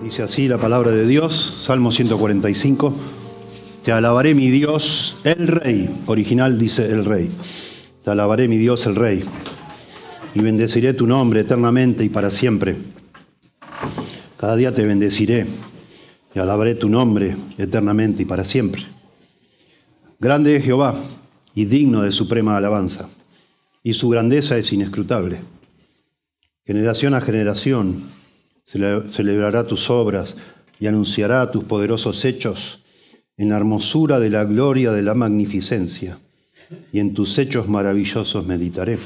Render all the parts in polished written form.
Dice así la palabra de Dios, Salmo 145. Te alabaré mi Dios, el Rey. Original dice el Rey. Te alabaré mi Dios, el Rey. Y bendeciré tu nombre eternamente y para siempre. Cada día te bendeciré. Y alabaré tu nombre eternamente y para siempre. Grande es Jehová y digno de suprema alabanza. Y su grandeza es inescrutable. Generación a generación celebrará tus obras y anunciará tus poderosos hechos en la hermosura de la gloria de la magnificencia, y en tus hechos maravillosos meditaré.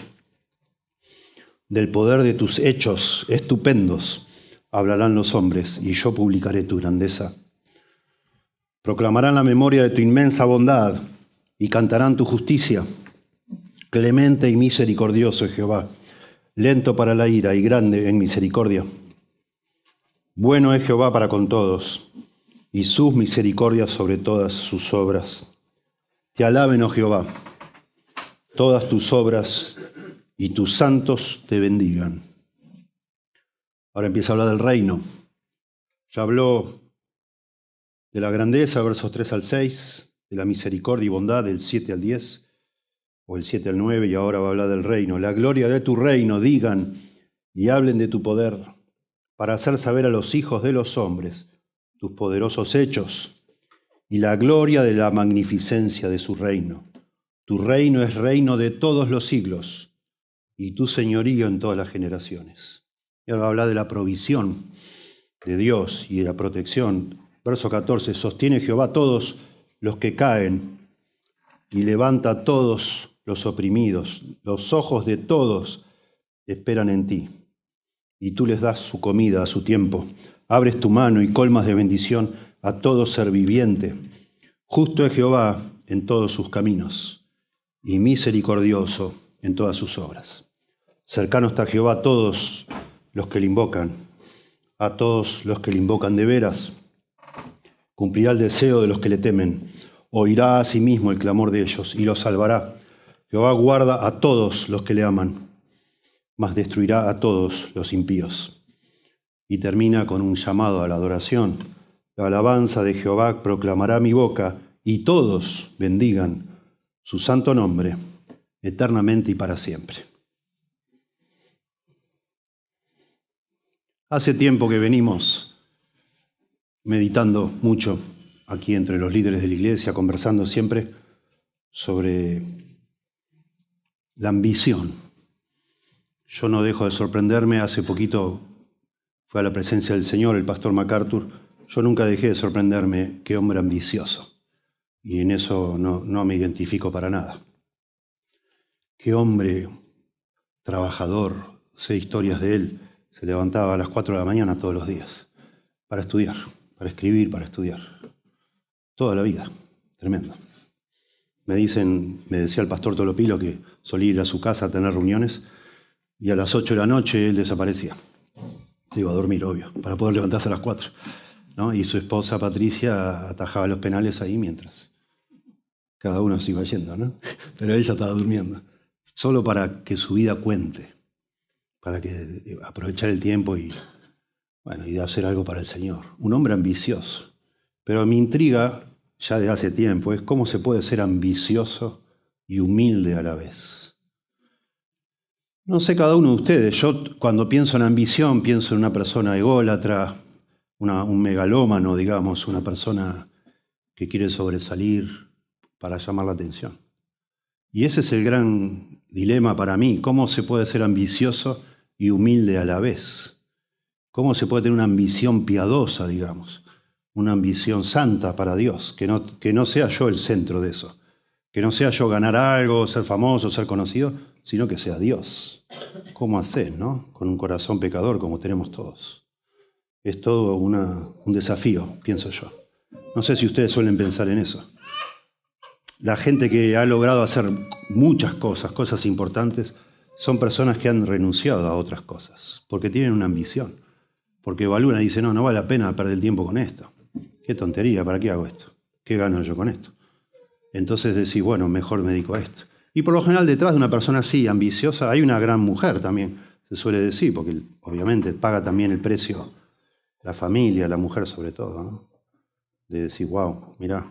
Del poder de tus hechos estupendos hablarán los hombres, y yo publicaré tu grandeza. Proclamarán la memoria de tu inmensa bondad y cantarán tu justicia. Clemente y misericordioso es Jehová, lento para la ira y grande en misericordia. Bueno es Jehová para con todos, y sus misericordias sobre todas sus obras. Te alaben, oh Jehová, todas tus obras, y tus santos te bendigan. Ahora empieza a hablar del reino. Ya habló de la grandeza, versos 3 al 6, de la misericordia y bondad, del 7 al 10, o el 7 al 9, y ahora va a hablar del reino. La gloria de tu reino, digan y hablen de tu poder, para hacer saber a los hijos de los hombres tus poderosos hechos y la gloria de la magnificencia de su reino. Tu reino es reino de todos los siglos y tu señorío en todas las generaciones. Y ahora va a hablar de la provisión de Dios y de la protección. Verso 14, sostiene Jehová a todos los que caen y levanta a todos los oprimidos. Los ojos de todos esperan en ti. Y tú les das su comida a su tiempo. Abres tu mano y colmas de bendición a todo ser viviente. Justo es Jehová en todos sus caminos, y misericordioso en todas sus obras. Cercano está Jehová a todos los que le invocan, a todos los que le invocan de veras. Cumplirá el deseo de los que le temen. Oirá a sí mismo el clamor de ellos y los salvará. Jehová guarda a todos los que le aman, mas destruirá a todos los impíos. Y termina con un llamado a la adoración. La alabanza de Jehová proclamará mi boca, y todos bendigan su santo nombre, eternamente y para siempre. Hace tiempo que venimos meditando mucho aquí entre los líderes de la iglesia, conversando siempre sobre la ambición. Yo no dejo de sorprenderme. Hace poquito fue a la presencia del Señor el pastor MacArthur. Yo nunca dejé de sorprenderme. Qué hombre ambicioso. Y en eso no me identifico para nada. Qué hombre trabajador. Sé historias de él. Se levantaba a las 4 de la mañana todos los días para estudiar, para escribir, para estudiar. Toda la vida. Tremendo. Me decía el pastor Tolopilo que solía ir a su casa a tener reuniones. Y a las 8 de la noche él desaparecía. Se iba a dormir, obvio, para poder levantarse a las 4. ¿No? Y su esposa Patricia atajaba los penales ahí mientras cada uno se iba yendo, ¿no? Pero ella estaba durmiendo. Solo para que su vida cuente. Para que aprovechar el tiempo y de hacer algo para el Señor. Un hombre ambicioso. Pero mi intriga, ya de hace tiempo, es cómo se puede ser ambicioso y humilde a la vez. No sé cada uno de ustedes, yo cuando pienso en ambición pienso en una persona ególatra, un megalómano, digamos, una persona que quiere sobresalir para llamar la atención. Y ese es el gran dilema para mí, ¿cómo se puede ser ambicioso y humilde a la vez? ¿Cómo se puede tener una ambición piadosa, digamos, una ambición santa para Dios, que no sea yo el centro de eso, que no sea yo ganar algo, ser famoso, ser conocido, sino que sea Dios. ¿Cómo hacer, no? Con un corazón pecador como tenemos todos. Es todo un desafío, pienso yo. No sé si ustedes suelen pensar en eso. La gente que ha logrado hacer muchas cosas importantes, son personas que han renunciado a otras cosas, porque tienen una ambición. Porque evalúan y dicen, no vale la pena perder el tiempo con esto. Qué tontería, ¿para qué hago esto? ¿Qué gano yo con esto? Entonces decís, bueno, mejor me dedico a esto. Y por lo general detrás de una persona así, ambiciosa, hay una gran mujer también, se suele decir, porque obviamente paga también el precio la familia, la mujer sobre todo, ¿no? De decir, wow, mirá,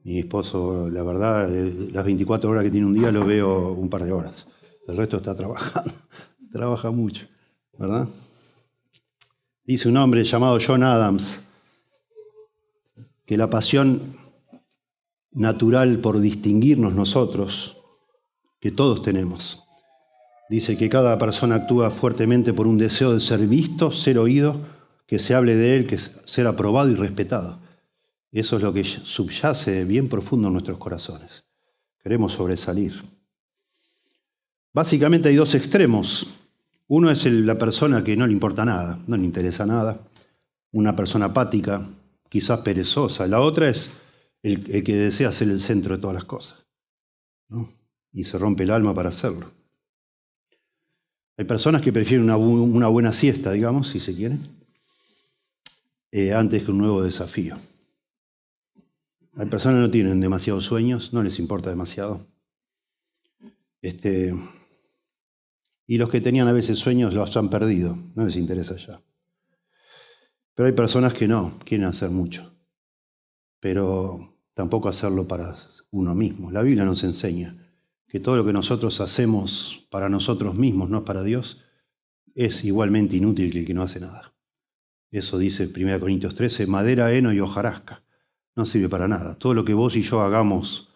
mi esposo, la verdad, las 24 horas que tiene un día lo veo un par de horas. El resto está trabajando, trabaja mucho, ¿verdad? Dice un hombre llamado John Adams que la pasión natural por distinguirnos nosotros, que todos tenemos, dice que cada persona actúa fuertemente por un deseo de ser visto, ser oído, que se hable de él, que ser aprobado y respetado. Eso es lo que subyace bien profundo en nuestros corazones. Queremos sobresalir. Básicamente hay dos extremos. Uno es la persona que no le importa nada, no le interesa nada, una persona apática, quizás perezosa. La otra es el que desea ser el centro de todas las cosas, ¿no? Y se rompe el alma para hacerlo. Hay personas que prefieren una buena siesta, digamos, si se quiere, antes que un nuevo desafío. Hay personas que no tienen demasiados sueños, no les importa demasiado. Y los que tenían a veces sueños los han perdido, no les interesa ya. Pero hay personas que no, quieren hacer mucho, pero tampoco hacerlo para uno mismo. La Biblia nos enseña que todo lo que nosotros hacemos para nosotros mismos, no para Dios, es igualmente inútil que el que no hace nada. Eso dice 1 Corintios 13, madera, heno y hojarasca. No sirve para nada. Todo lo que vos y yo hagamos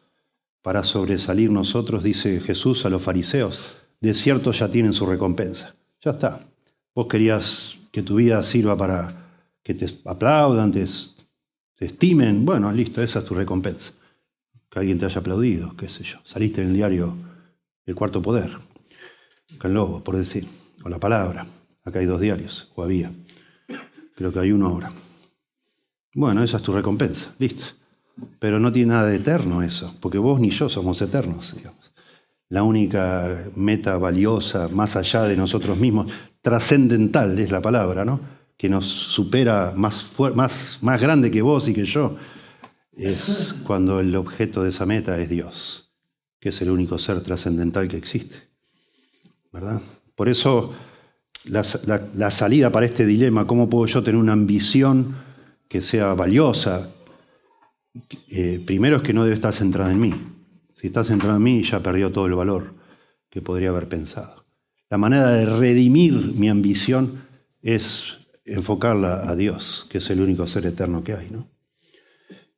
para sobresalir nosotros, dice Jesús a los fariseos, de cierto ya tienen su recompensa. Ya está. Vos querías que tu vida sirva para que te aplaudan, te estimen. Bueno, listo, esa es tu recompensa. Que alguien te haya aplaudido, qué sé yo. Saliste en el diario El Cuarto Poder, acá en Lobo, por decir, o La Palabra. Acá hay 2 diarios, o había. Creo que hay uno ahora. Bueno, esa es tu recompensa, listo. Pero no tiene nada de eterno eso, porque vos ni yo somos eternos, digamos. La única meta valiosa, más allá de nosotros mismos, trascendental es la palabra, ¿no? Que nos supera, más grande que vos y que yo, es cuando el objeto de esa meta es Dios, que es el único ser trascendental que existe, ¿verdad? Por eso la salida para este dilema, ¿cómo puedo yo tener una ambición que sea valiosa? Primero es que no debe estar centrada en mí. Si está centrada en mí, ya perdió todo el valor que podría haber pensado. La manera de redimir mi ambición es enfocarla a Dios, que es el único ser eterno que hay, ¿no?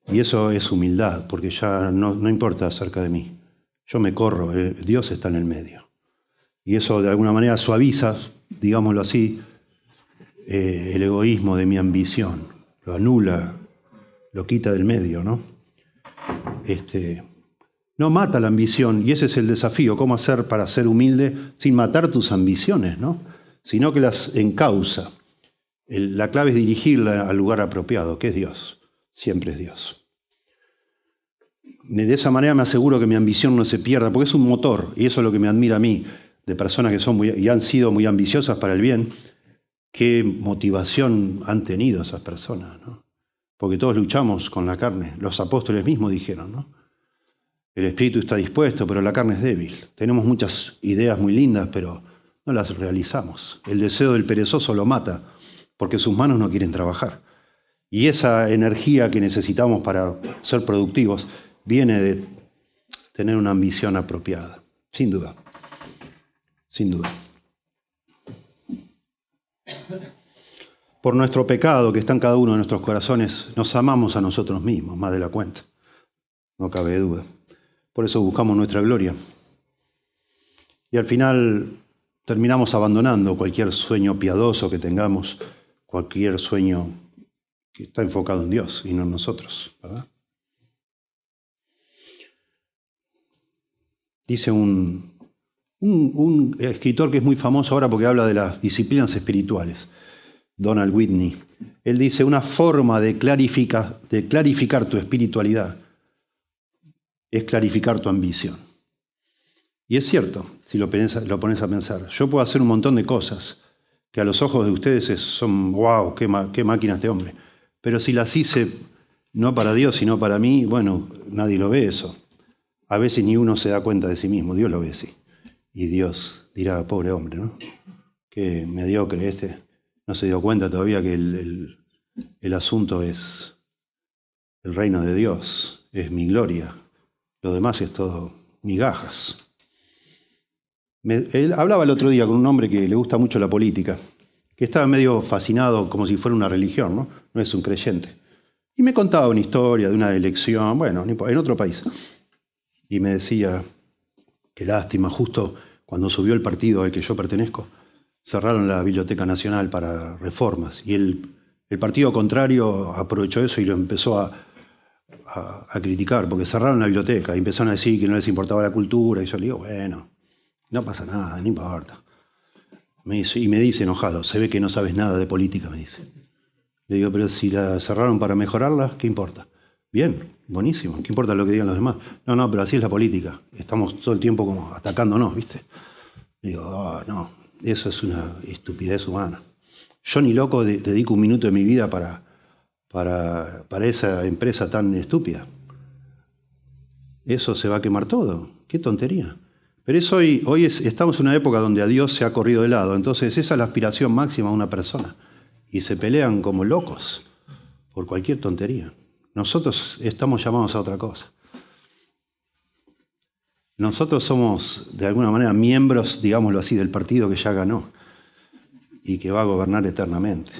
Y eso es humildad, porque ya no importa acerca de mí. Yo me corro, Dios está en el medio. Y eso de alguna manera suaviza, digámoslo así, el egoísmo de mi ambición. Lo anula, lo quita del medio, ¿no? No mata la ambición, y ese es el desafío, cómo hacer para ser humilde sin matar tus ambiciones, ¿no? Sino que las encausa. La clave es dirigirla al lugar apropiado, que es Dios. Siempre es Dios. De esa manera me aseguro que mi ambición no se pierda, porque es un motor, y eso es lo que me admira a mí, de personas que son y han sido muy ambiciosas para el bien. Qué motivación han tenido esas personas, ¿no? Porque todos luchamos con la carne. Los apóstoles mismos dijeron, ¿no? El espíritu está dispuesto, pero la carne es débil. Tenemos muchas ideas muy lindas, pero no las realizamos. El deseo del perezoso lo mata, porque sus manos no quieren trabajar. Y esa energía que necesitamos para ser productivos viene de tener una ambición apropiada, sin duda. Sin duda. Por nuestro pecado que está en cada uno de nuestros corazones, nos amamos a nosotros mismos, más de la cuenta. No cabe duda. Por eso buscamos nuestra gloria. Y al final terminamos abandonando cualquier sueño piadoso que tengamos, cualquier sueño que está enfocado en Dios y no en nosotros, ¿verdad? Dice un escritor que es muy famoso ahora porque habla de las disciplinas espirituales, Donald Whitney. Él dice, una forma de clarificar tu espiritualidad es clarificar tu ambición. Y es cierto, si lo pones a pensar. Yo puedo hacer un montón de cosas que a los ojos de ustedes son, wow, qué máquina este hombre. Pero si las hice no para Dios, sino para mí, bueno, nadie lo ve eso. A veces ni uno se da cuenta de sí mismo, Dios lo ve así. Y Dios dirá, pobre hombre, ¿no? Qué mediocre este. No se dio cuenta todavía que el asunto es el reino de Dios, es mi gloria. Lo demás es todo migajas. Él hablaba el otro día con un hombre que le gusta mucho la política, que estaba medio fascinado como si fuera una religión, ¿no? No es un creyente. Y me contaba una historia de una elección, bueno, en otro país. Y me decía, qué lástima, justo cuando subió el partido al que yo pertenezco, cerraron la Biblioteca Nacional para reformas. Y el partido contrario aprovechó eso y lo empezó a criticar, porque cerraron la biblioteca y empezaron a decir que no les importaba la cultura. Y yo le digo, bueno, no pasa nada, no importa. Y me dice enojado, se ve que no sabes nada de política, me dice. Le digo, pero si la cerraron para mejorarla, ¿qué importa? Bien, buenísimo, ¿qué importa lo que digan los demás? No, pero así es la política. Estamos todo el tiempo como atacándonos, ¿viste? Le digo, no, eso es una estupidez humana. Yo ni loco dedico un minuto de mi vida para esa empresa tan estúpida. Eso se va a quemar todo. Qué tontería. Pero estamos en una época donde a Dios se ha corrido de lado. Entonces esa es la aspiración máxima de una persona. Y se pelean como locos por cualquier tontería. Nosotros estamos llamados a otra cosa. Nosotros somos, de alguna manera, miembros, digámoslo así, del partido que ya ganó y que va a gobernar eternamente.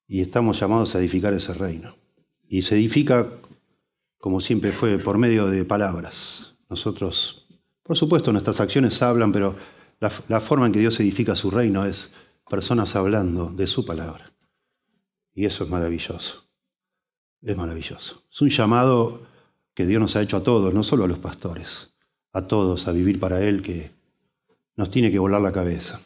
Y estamos llamados a edificar ese reino. Y se edifica, como siempre fue, por medio de palabras. Nosotros, por supuesto, nuestras acciones hablan, pero la forma en que Dios edifica su reino es personas hablando de su palabra. Y eso es maravilloso. Es maravilloso. Es un llamado que Dios nos ha hecho a todos, no solo a los pastores, a todos a vivir para Él, que nos tiene que volar la cabeza,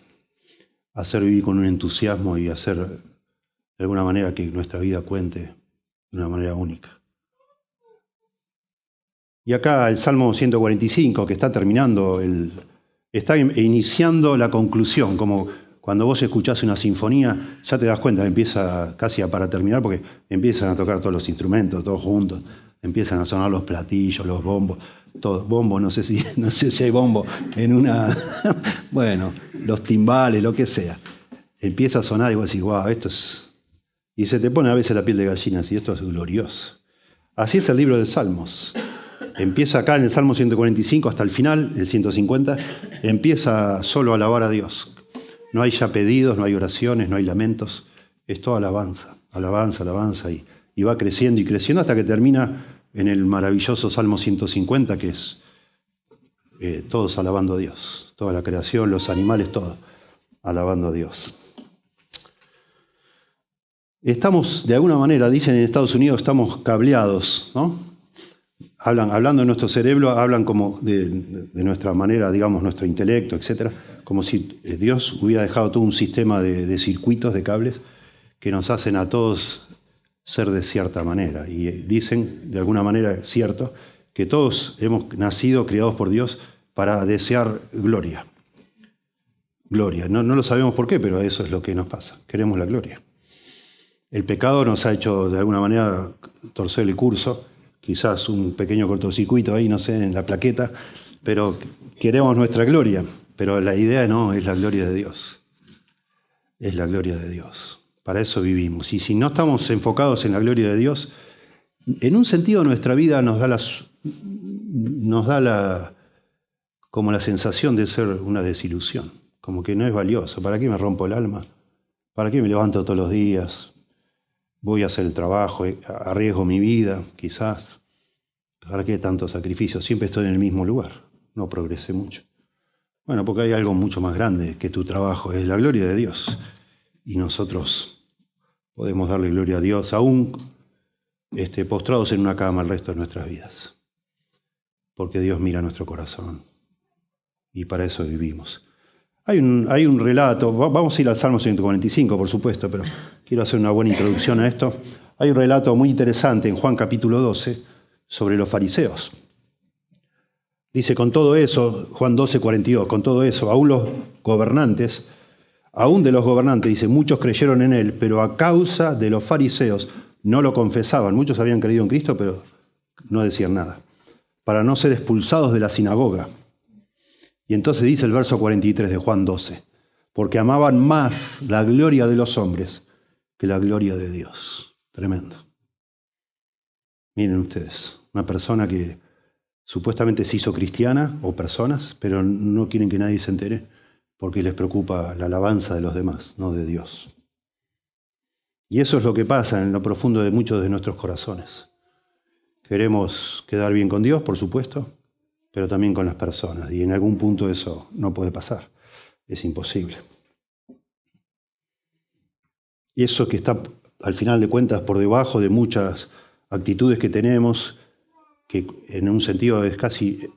hacer vivir con un entusiasmo y hacer de alguna manera que nuestra vida cuente de una manera única. Y acá el Salmo 145, que está terminando, está iniciando la conclusión, como cuando vos escuchás una sinfonía, ya te das cuenta, empieza casi para terminar, porque empiezan a tocar todos los instrumentos, todos juntos, empiezan a sonar los platillos, los bombos, todo. Bombo, no sé si hay bombo en una... bueno, los timbales, lo que sea. Empieza a sonar y vos decís, wow, esto es... Y se te pone a veces la piel de gallina, y esto es glorioso. Así es el libro de Salmos. Empieza acá en el Salmo 145 hasta el final, el 150, empieza solo a alabar a Dios. No hay ya pedidos, no hay oraciones, no hay lamentos. Es toda alabanza, alabanza, alabanza. Y va creciendo y creciendo hasta que termina en el maravilloso Salmo 150, que es todos alabando a Dios. Toda la creación, los animales, todo alabando a Dios. Estamos, de alguna manera, dicen en Estados Unidos, estamos cableados, ¿no? Hablando de nuestro cerebro, hablan como de nuestra manera, digamos, nuestro intelecto, etcétera, como si Dios hubiera dejado todo un sistema de circuitos, de cables, que nos hacen a todos ser de cierta manera. Y dicen, de alguna manera, es cierto, que todos hemos nacido, criados por Dios, para desear gloria. Gloria. No lo sabemos por qué, pero eso es lo que nos pasa. Queremos la gloria. El pecado nos ha hecho, de alguna manera, torcer el curso. Quizás un pequeño cortocircuito ahí, no sé, en la plaqueta, pero queremos nuestra gloria. Pero la idea no, es la gloria de Dios. Es la gloria de Dios. Para eso vivimos. Y si no estamos enfocados en la gloria de Dios, en un sentido nuestra vida nos da como la sensación de ser una desilusión. Como que no es valioso. ¿Para qué me rompo el alma? ¿Para qué me levanto todos los días? Voy a hacer el trabajo, arriesgo mi vida, quizás. ¿Para qué tanto sacrificio? Siempre estoy en el mismo lugar. No progresé mucho. Bueno, porque hay algo mucho más grande que tu trabajo. Es la gloria de Dios. Y nosotros podemos darle gloria a Dios, aún postrados en una cama el resto de nuestras vidas. Porque Dios mira nuestro corazón. Y para eso vivimos. Hay un relato, vamos a ir al Salmo 145, por supuesto, pero quiero hacer una buena introducción a esto. Hay un relato muy interesante en Juan capítulo 12 sobre los fariseos. Dice, con todo eso, Juan 12, 42, con todo eso, aún de los gobernantes, dice, muchos creyeron en él, pero a causa de los fariseos no lo confesaban. Muchos habían creído en Cristo, pero no decían nada, para no ser expulsados de la sinagoga. Y entonces dice el verso 43 de Juan 12, porque amaban más la gloria de los hombres que la gloria de Dios. Tremendo. Miren ustedes, una persona que supuestamente se hizo cristiana, o personas, pero no quieren que nadie se entere, porque les preocupa la alabanza de los demás, no de Dios. Y eso es lo que pasa en lo profundo de muchos de nuestros corazones. Queremos quedar bien con Dios, por supuesto, pero también con las personas. Y en algún punto eso no puede pasar. Es imposible. Y eso que está, al final de cuentas, por debajo de muchas actitudes que tenemos, que en un sentido es casi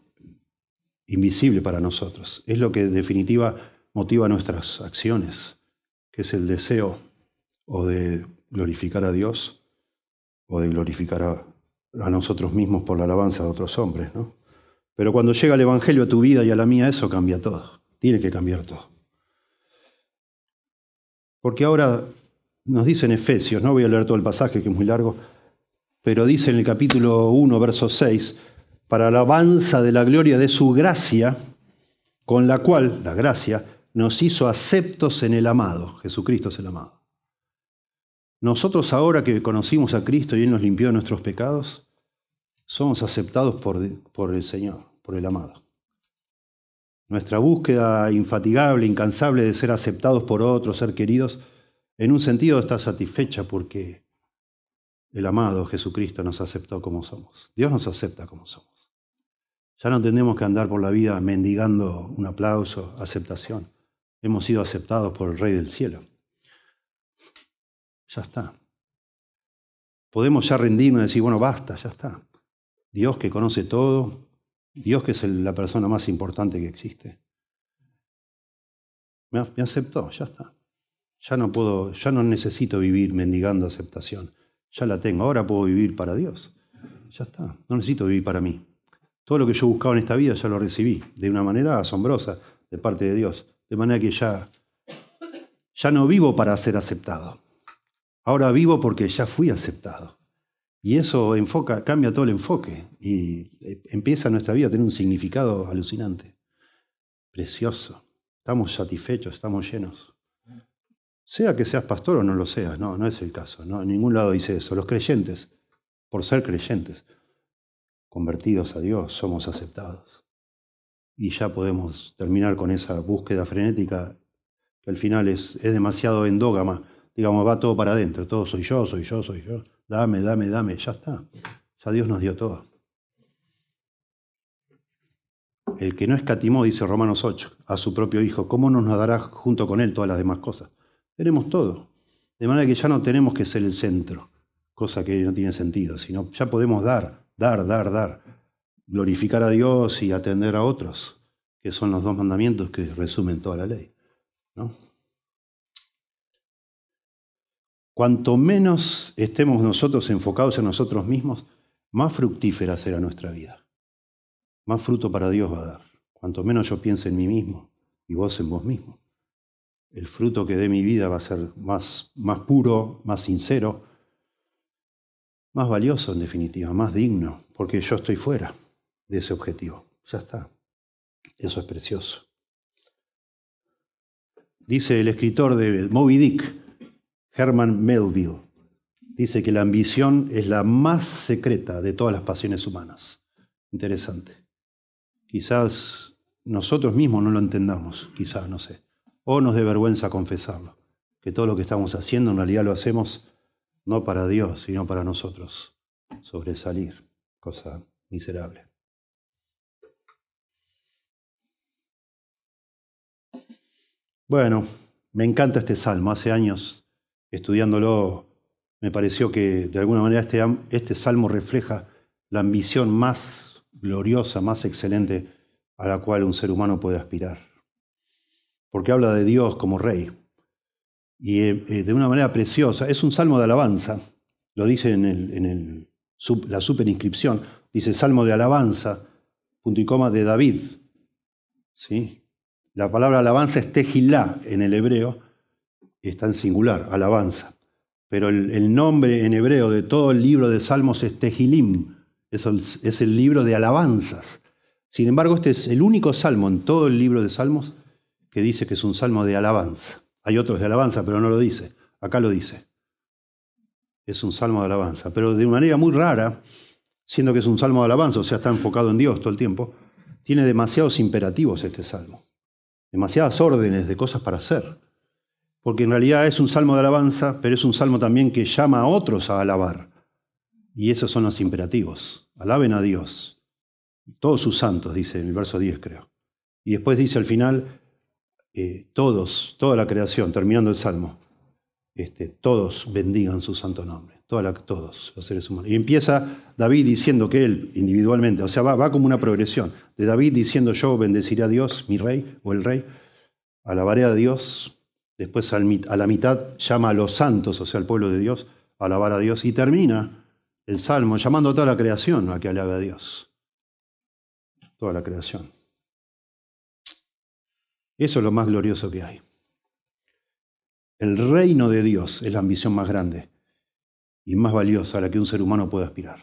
invisible para nosotros. Es lo que en definitiva motiva nuestras acciones, que es el deseo o de glorificar a Dios o de glorificar a nosotros mismos por la alabanza de otros hombres, ¿no? Pero cuando llega el Evangelio a tu vida y a la mía, eso cambia todo. Tiene que cambiar todo. Porque ahora nos dice en Efesios, no voy a leer todo el pasaje que es muy largo, pero dice en el capítulo 1, verso 6, para alabanza de la gloria de su gracia, con la cual, la gracia, nos hizo aceptos en el amado. Jesucristo es el amado. Nosotros ahora que conocimos a Cristo y Él nos limpió de nuestros pecados, somos aceptados por el Señor, por el amado. Nuestra búsqueda infatigable, incansable de ser aceptados por otros, ser queridos, en un sentido está satisfecha porque el amado Jesucristo nos aceptó como somos. Dios nos acepta como somos. Ya no tenemos que andar por la vida mendigando un aplauso, aceptación. Hemos sido aceptados por el Rey del Cielo. Ya está. Podemos ya rendirnos y decir, bueno, basta, ya está. Dios que conoce todo, Dios que es la persona más importante que existe. Me aceptó, ya está. Ya no necesito vivir mendigando aceptación. Ya la tengo, ahora puedo vivir para Dios. Ya está, no necesito vivir para mí. Todo lo que yo buscaba en esta vida ya lo recibí, de una manera asombrosa de parte de Dios. De manera que ya no vivo para ser aceptado. Ahora vivo porque ya fui aceptado. Y eso cambia todo el enfoque y empieza nuestra vida a tener un significado alucinante, precioso. Estamos satisfechos, estamos llenos. Sea que seas pastor o no lo seas, no es el caso. No, en ningún lado dice eso. Los creyentes, por ser creyentes, convertidos a Dios, somos aceptados. Y ya podemos terminar con esa búsqueda frenética que al final es demasiado endógama. Digamos, va todo para adentro, todo soy yo. Dame, ya está. Ya Dios nos dio todo. El que no escatimó, dice Romanos 8, a su propio Hijo, ¿cómo no nos dará junto con Él todas las demás cosas? Tenemos todo. De manera que ya no tenemos que ser el centro, cosa que no tiene sentido, sino ya podemos dar. Glorificar a Dios y atender a otros, que son los dos mandamientos que resumen toda la ley, ¿no? Cuanto menos estemos nosotros enfocados en nosotros mismos, más fructífera será nuestra vida. Más fruto para Dios va a dar. Cuanto menos yo piense en mí mismo y vos en vos mismo. El fruto que dé mi vida va a ser más puro, más sincero, más valioso en definitiva, más digno, porque yo estoy fuera de ese objetivo. Ya está. Eso es precioso. Dice el escritor de Moby Dick, Herman Melville, dice que la ambición es la más secreta de todas las pasiones humanas. Interesante. Quizás nosotros mismos no lo entendamos, quizás, no sé. O nos dé vergüenza confesarlo, que todo lo que estamos haciendo en realidad lo hacemos no para Dios, sino para nosotros. Sobresalir, cosa miserable. Bueno, me encanta este salmo. Hace años estudiándolo, me pareció que de alguna manera este salmo refleja la ambición más gloriosa, más excelente a la cual un ser humano puede aspirar. Porque habla de Dios como Rey. Y de una manera preciosa. Es un salmo de alabanza. Lo dice en la superinscripción. Dice salmo de alabanza, punto y coma, de David. ¿Sí? La palabra alabanza es tejilá en el hebreo. Está en singular, alabanza. Pero el nombre en hebreo de todo el libro de Salmos es Tehilim. Es el libro de alabanzas. Sin embargo, este es el único salmo en todo el libro de Salmos que dice que es un salmo de alabanza. Hay otros de alabanza, pero no lo dice. Acá lo dice. Es un salmo de alabanza, pero de manera muy rara, siendo que es un salmo de alabanza, o sea, está enfocado en Dios todo el tiempo, tiene demasiados imperativos este salmo, demasiadas órdenes de cosas para hacer, porque en realidad es un salmo de alabanza, pero es un salmo también que llama a otros a alabar, y esos son los imperativos. Alaben a Dios, todos sus santos, dice en el verso 10 creo, y después dice al final, toda la creación, terminando el salmo, todos bendigan su santo nombre, todos los seres humanos. Y empieza David diciendo que él individualmente, o sea, va como una progresión, de David diciendo yo bendeciré a Dios, mi rey, o el rey, alabaré a Dios, después a la mitad llama a los santos, o sea, al pueblo de Dios, a alabar a Dios, y termina el salmo llamando a toda la creación a que alabe a Dios. Toda la creación. Eso es lo más glorioso que hay. El reino de Dios es la ambición más grande y más valiosa a la que un ser humano puede aspirar.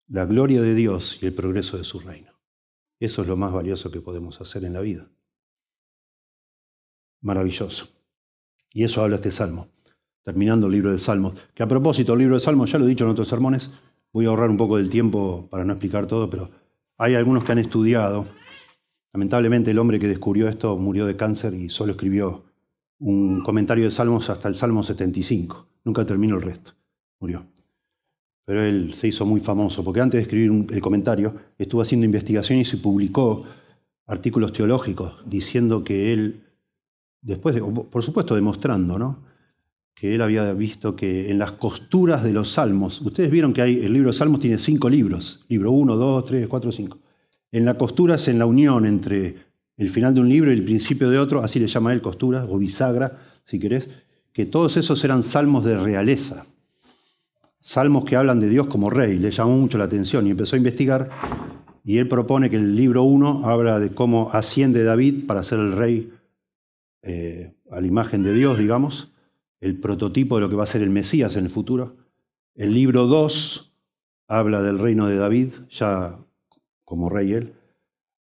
La gloria de Dios y el progreso de su reino. Eso es lo más valioso que podemos hacer en la vida. Maravilloso. Y eso habla este salmo, terminando el libro de Salmos. Que a propósito, el libro de Salmos, ya lo he dicho en otros sermones, voy a ahorrar un poco del tiempo para no explicar todo, pero hay algunos que han estudiado. Lamentablemente el hombre que descubrió esto murió de cáncer y solo escribió un comentario de Salmos hasta el Salmo 75. Nunca terminó el resto. Murió. Pero él se hizo muy famoso, porque antes de escribir el comentario, estuvo haciendo investigaciones y publicó artículos teológicos diciendo que él, por supuesto demostrando, ¿no?, que él había visto que en las costuras de los Salmos, ustedes vieron que el libro de Salmos tiene 5 libros, libro 1, 2, 3, 4, 5. En la costura es en la unión entre el final de un libro y el principio de otro, así le llama él costura, o bisagra, si querés, que todos esos eran salmos de realeza, salmos que hablan de Dios como rey. Le llamó mucho la atención y empezó a investigar, y él propone que el libro 1 habla de cómo asciende David para ser el rey a la imagen de Dios, digamos, el prototipo de lo que va a ser el Mesías en el futuro. El libro 2 habla del reino de David, ya como rey él.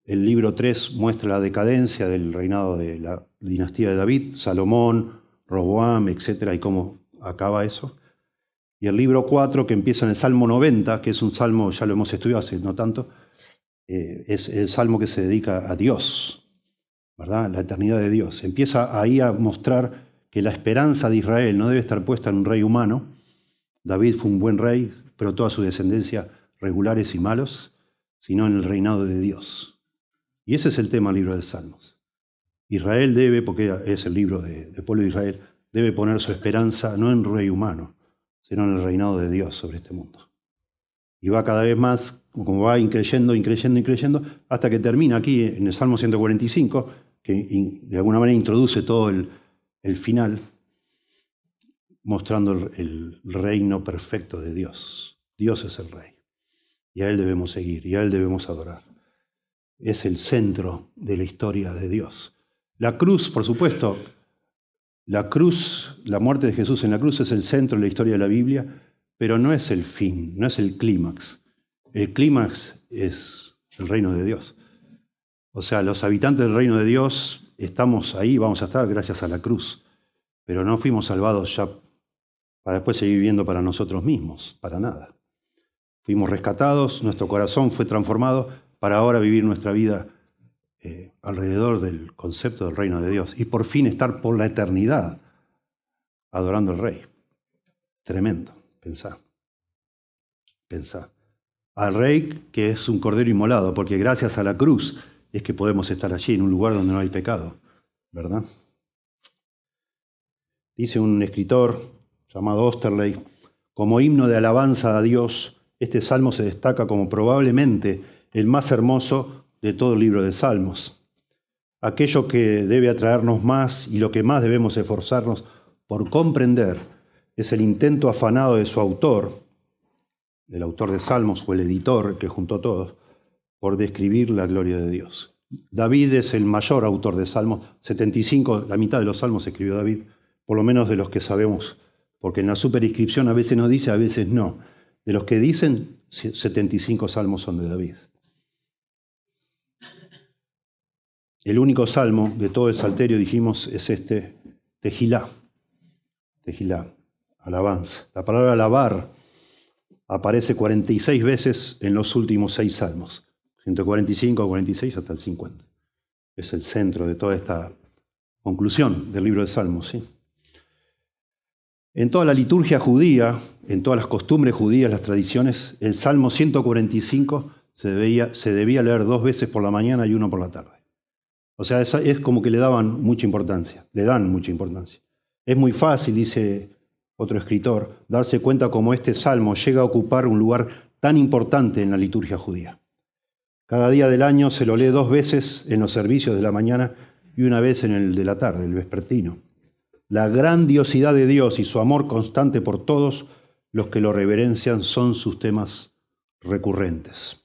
El libro 3 muestra la decadencia del reinado de la dinastía de David, Salomón, Roboam, etc., y cómo acaba eso. Y el libro 4, que empieza en el Salmo 90, que es un salmo, ya lo hemos estudiado hace no tanto, es el salmo que se dedica a Dios, ¿verdad? La eternidad de Dios. Empieza ahí a mostrar que la esperanza de Israel no debe estar puesta en un rey humano. David fue un buen rey, pero toda su descendencia regulares y malos, sino en el reinado de Dios. Y ese es el tema del libro de Salmos. Israel debe, porque es el libro del pueblo de Israel, debe poner su esperanza no en un rey humano, sino en el reinado de Dios sobre este mundo. Y va cada vez más, como va increyendo, hasta que termina aquí en el Salmo 145, que de alguna manera introduce todo el final, mostrando el reino perfecto de Dios. Dios es el rey. Y a él debemos seguir, y a él debemos adorar. Es el centro de la historia de Dios. La cruz, por supuesto, la cruz, la muerte de Jesús en la cruz es el centro de la historia de la Biblia, pero no es el fin, no es el clímax. El clímax es el reino de Dios. O sea, los habitantes del reino de Dios estamos ahí, vamos a estar gracias a la cruz, pero no fuimos salvados ya para después seguir viviendo para nosotros mismos, para nada. Fuimos rescatados, nuestro corazón fue transformado para ahora vivir nuestra vida alrededor del concepto del reino de Dios y por fin estar por la eternidad adorando al Rey. Tremendo, pensá. Al Rey que es un cordero inmolado, porque gracias a la cruz es que podemos estar allí en un lugar donde no hay pecado, ¿verdad? Dice un escritor llamado Osterley, como himno de alabanza a Dios, este salmo se destaca como probablemente el más hermoso de todo el libro de Salmos. Aquello que debe atraernos más y lo que más debemos esforzarnos por comprender es el intento afanado de su autor, el autor de Salmos o el editor, el que juntó todos, por describir la gloria de Dios. David es el mayor autor de Salmos, 75, la mitad de los Salmos escribió David, por lo menos de los que sabemos, porque en la superinscripción a veces nos dice, a veces no. De los que dicen, 75 Salmos son de David. El único salmo de todo el Salterio, dijimos, es este, Tejilá. Tejilá, alabanza. La palabra alabar aparece 46 veces en los últimos 6 salmos. 145, 46 hasta el 50. Es el centro de toda esta conclusión del libro de Salmos, ¿sí? En toda la liturgia judía, en todas las costumbres judías, las tradiciones, el Salmo 145 se debía leer 2 veces por la mañana y 1 por la tarde. O sea, es como que le dan mucha importancia. Es muy fácil, dice otro escritor, darse cuenta cómo este salmo llega a ocupar un lugar tan importante en la liturgia judía. Cada día del año se lo lee 2 veces en los servicios de la mañana y 1 vez en el de la tarde, el vespertino. La grandiosidad de Dios y su amor constante por todos los que lo reverencian son sus temas recurrentes.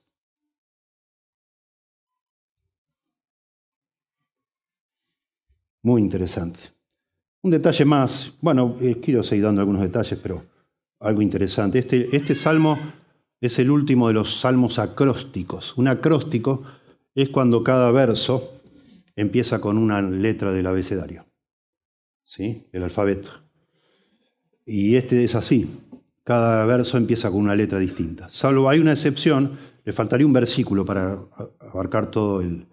Muy interesante. Un detalle más, bueno, quiero seguir dando algunos detalles, pero algo interesante. Este salmo es el último de los salmos acrósticos. Un acróstico es cuando cada verso empieza con una letra del abecedario, ¿sí? El alfabeto. Y este es así. Cada verso empieza con una letra distinta. Salvo hay una excepción, le faltaría un versículo para abarcar todo el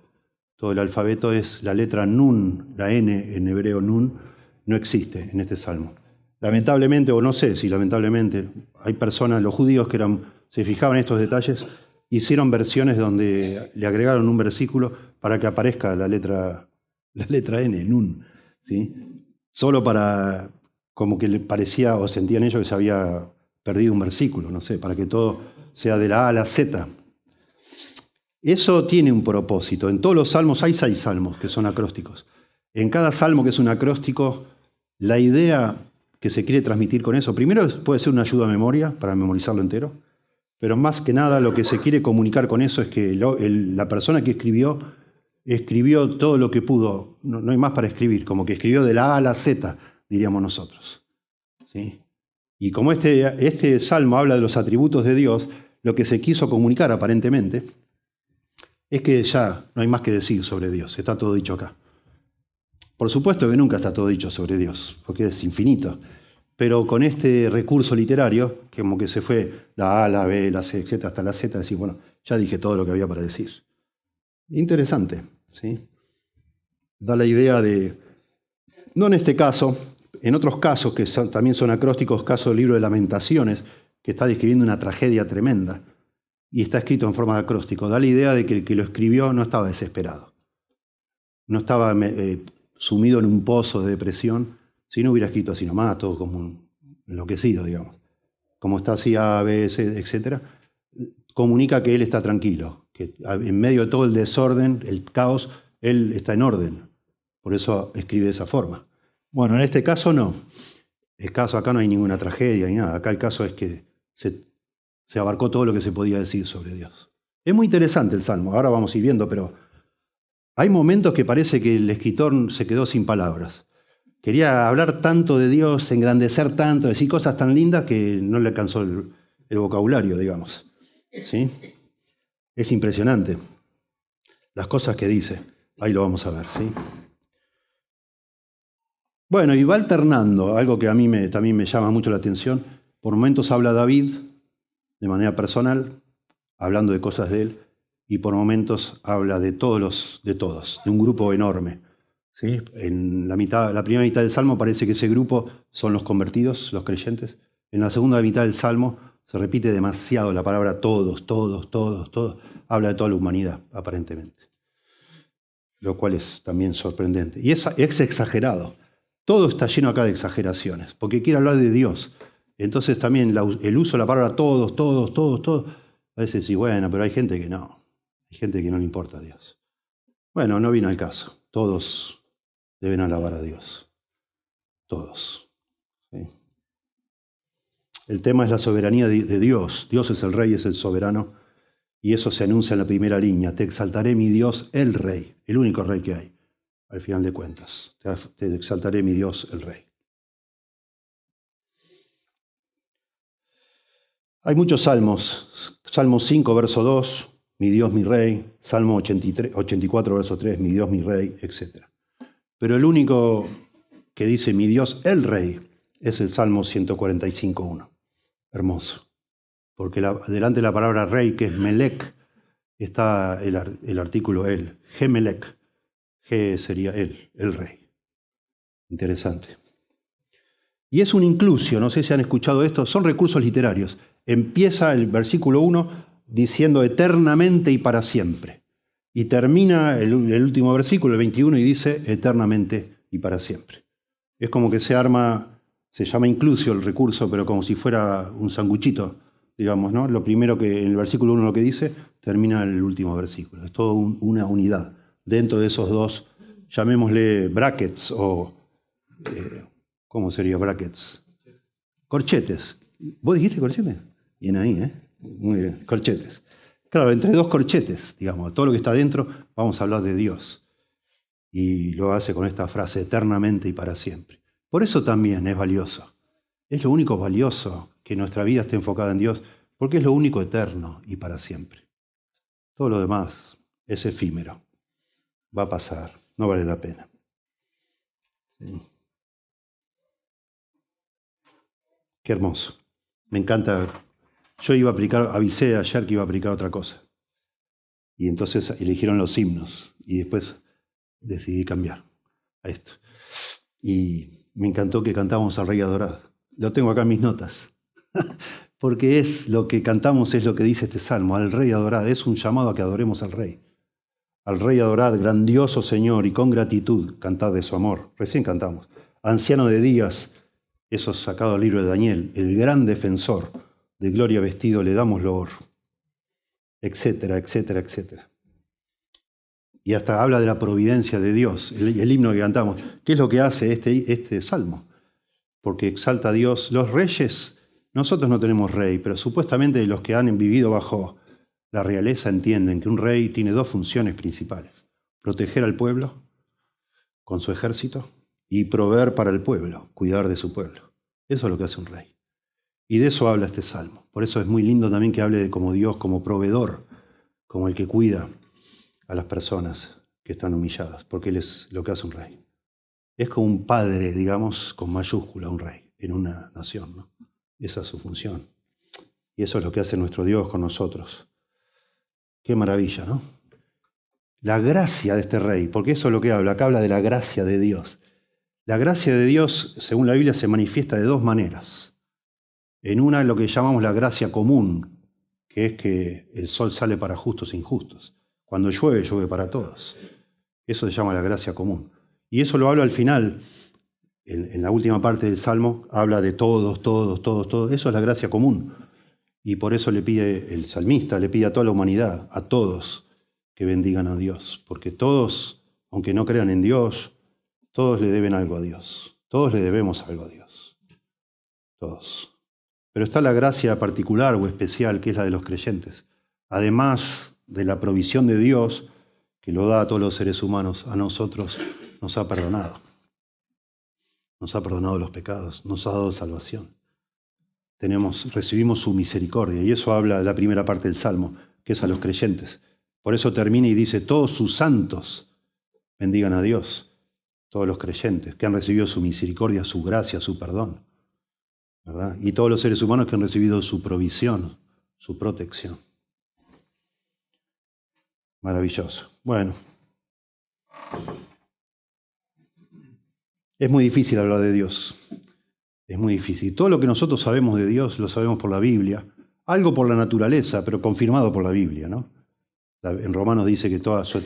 alfabeto, es la letra Nun, la N en hebreo Nun, no existe en este salmo. Lamentablemente, o no sé si lamentablemente, hay personas, los judíos que se fijaban en estos detalles, hicieron versiones donde le agregaron un versículo para que aparezca la letra N, Nun, ¿sí? Solo para, como que le parecía o sentían ellos que se había perdido un versículo, no sé, para que todo sea de la A a la Z. Eso tiene un propósito. En todos los salmos hay 6 salmos que son acrósticos. En cada salmo que es un acróstico, la idea que se quiere transmitir con eso, primero puede ser una ayuda a memoria, para memorizarlo entero, pero más que nada lo que se quiere comunicar con eso es que la persona que escribió todo lo que pudo, no hay más para escribir, como que escribió de la A a la Z, diríamos nosotros, ¿sí? Y como este salmo habla de los atributos de Dios, lo que se quiso comunicar aparentemente es que ya no hay más que decir sobre Dios, está todo dicho acá. Por supuesto que nunca está todo dicho sobre Dios, porque es infinito, pero con este recurso literario, como que se fue la A, la B, la C, etc., hasta la Z, decir, bueno, ya dije todo lo que había para decir. Interesante, ¿sí? Da la idea de, no en este caso, en otros casos que también son acrósticos, caso del libro de Lamentaciones, que está describiendo una tragedia tremenda, y está escrito en forma de acróstico, da la idea de que el que lo escribió no estaba desesperado, no estaba sumido en un pozo de depresión, si no hubiera escrito así nomás, todo como un enloquecido, digamos. Como está así A, B, C, etc., comunica que él está tranquilo, que en medio de todo el desorden, el caos, él está en orden. Por eso escribe de esa forma. Bueno, en este caso no. El caso acá no hay ninguna tragedia ni nada. Acá el caso es que se abarcó todo lo que se podía decir sobre Dios. Es muy interesante el Salmo, ahora vamos a ir viendo, pero hay momentos que parece que el escritor se quedó sin palabras. Quería hablar tanto de Dios, engrandecer tanto, decir cosas tan lindas que no le alcanzó el vocabulario, digamos. ¿Sí? Es impresionante las cosas que dice. Ahí lo vamos a ver, ¿sí? Bueno, y va alternando, algo que a mí también me llama mucho la atención. Por momentos habla David de manera personal, hablando de cosas de él, y por momentos habla de todos, de un grupo enorme. ¿Sí? En la primera mitad del Salmo parece que ese grupo son los convertidos, los creyentes. En la segunda mitad del Salmo se repite demasiado la palabra todos. Habla de toda la humanidad, aparentemente. Lo cual es también sorprendente. Y es exagerado. Todo está lleno acá de exageraciones, porque quiere hablar de Dios. Entonces también el uso de la palabra todos. A veces sí, bueno, pero hay gente que no. Hay gente que no le importa a Dios. Bueno, no vino al caso. Todos deben alabar a Dios. Todos. ¿Sí? El tema es la soberanía de Dios. Dios es el Rey, es el soberano. Y eso se anuncia en la primera línea. Te exaltaré, mi Dios, el Rey. El único Rey que hay, al final de cuentas. Te exaltaré, mi Dios, el Rey. Hay muchos salmos. Salmo 5, verso 2. mi Dios, mi Rey, Salmo 84, verso 3, mi Dios, mi Rey, etc. Pero el único que dice mi Dios, el Rey, es el Salmo 145.1. Hermoso. Porque delante de la palabra rey, que es Melec, está el artículo el, Gemelec. G sería el rey. Interesante. Y es un inclusio, no sé si han escuchado esto, son recursos literarios. Empieza el versículo 1 diciendo eternamente y para siempre. Y termina el último versículo, el 21, y dice eternamente y para siempre. Es como que se llama inclusio el recurso, pero como si fuera un sanguchito, digamos, ¿no? Lo primero que en el versículo 1 lo que dice, termina el último versículo. Es todo una unidad. Dentro de esos dos, llamémosle brackets o... ¿cómo sería brackets? Corchetes. ¿Vos dijiste corchetes? Bien ahí, ¿eh? Muy bien, corchetes. Claro, entre dos corchetes, digamos, todo lo que está dentro, vamos a hablar de Dios. Y lo hace con esta frase, eternamente y para siempre. Por eso también es valioso. Es lo único valioso que nuestra vida esté enfocada en Dios, porque es lo único eterno y para siempre. Todo lo demás es efímero. Va a pasar, no vale la pena. Sí. Qué hermoso. Me encanta. Yo avisé ayer que iba a aplicar otra cosa. Y entonces eligieron los himnos. Y después decidí cambiar a esto. Y me encantó que cantamos al Rey Adorado. Lo tengo acá en mis notas. Porque es lo que cantamos, es lo que dice este salmo, al Rey adorado. Es un llamado a que adoremos al Rey. Al Rey adorado, grandioso Señor, y con gratitud cantad de su amor. Recién cantamos. Anciano de días, eso sacado del libro de Daniel, el gran defensor, de gloria vestido le damos loor, etcétera, etcétera, etcétera. Y hasta habla de la providencia de Dios, el himno que cantamos. ¿Qué es lo que hace este salmo? Porque exalta a Dios. Los reyes, nosotros no tenemos rey, pero supuestamente los que han vivido bajo la realeza entienden que un rey tiene dos funciones principales. Proteger al pueblo con su ejército y proveer para el pueblo, cuidar de su pueblo. Eso es lo que hace un rey. Y de eso habla este salmo. Por eso es muy lindo también que hable de como Dios, como proveedor, como el que cuida a las personas que están humilladas, porque Él es lo que hace un rey. Es como un padre, digamos, con mayúscula, un rey en una nación, ¿no? Esa es su función. Y eso es lo que hace nuestro Dios con nosotros. Qué maravilla, ¿no? La gracia de este rey, porque eso es lo que habla. Acá habla de la gracia de Dios. La gracia de Dios, según la Biblia, se manifiesta de dos maneras. En una, lo que llamamos la gracia común, que es que el sol sale para justos e injustos. Cuando llueve, llueve para todos. Eso se llama la gracia común. Y eso lo habla al final, en la última parte del Salmo, habla de todos, todos, todos, todos. Eso es la gracia común. Y por eso le pide el salmista, le pide a toda la humanidad, a todos, que bendigan a Dios. Porque todos, aunque no crean en Dios, todos le deben algo a Dios. Todos le debemos algo a Dios. Todos. Pero está la gracia particular o especial, que es la de los creyentes. Además de la provisión de Dios, que lo da a todos los seres humanos, a nosotros nos ha perdonado. Nos ha perdonado los pecados, nos ha dado salvación. Recibimos su misericordia, y eso habla la primera parte del Salmo, que es a los creyentes. Por eso termina y dice, todos sus santos bendigan a Dios, todos los creyentes que han recibido su misericordia, su gracia, su perdón, ¿verdad? Y todos los seres humanos que han recibido su provisión, su protección. Maravilloso. Bueno, es muy difícil hablar de Dios. Es muy difícil. Todo lo que nosotros sabemos de Dios lo sabemos por la Biblia. Algo por la naturaleza, pero confirmado por la Biblia, ¿no? En Romanos dice que toda su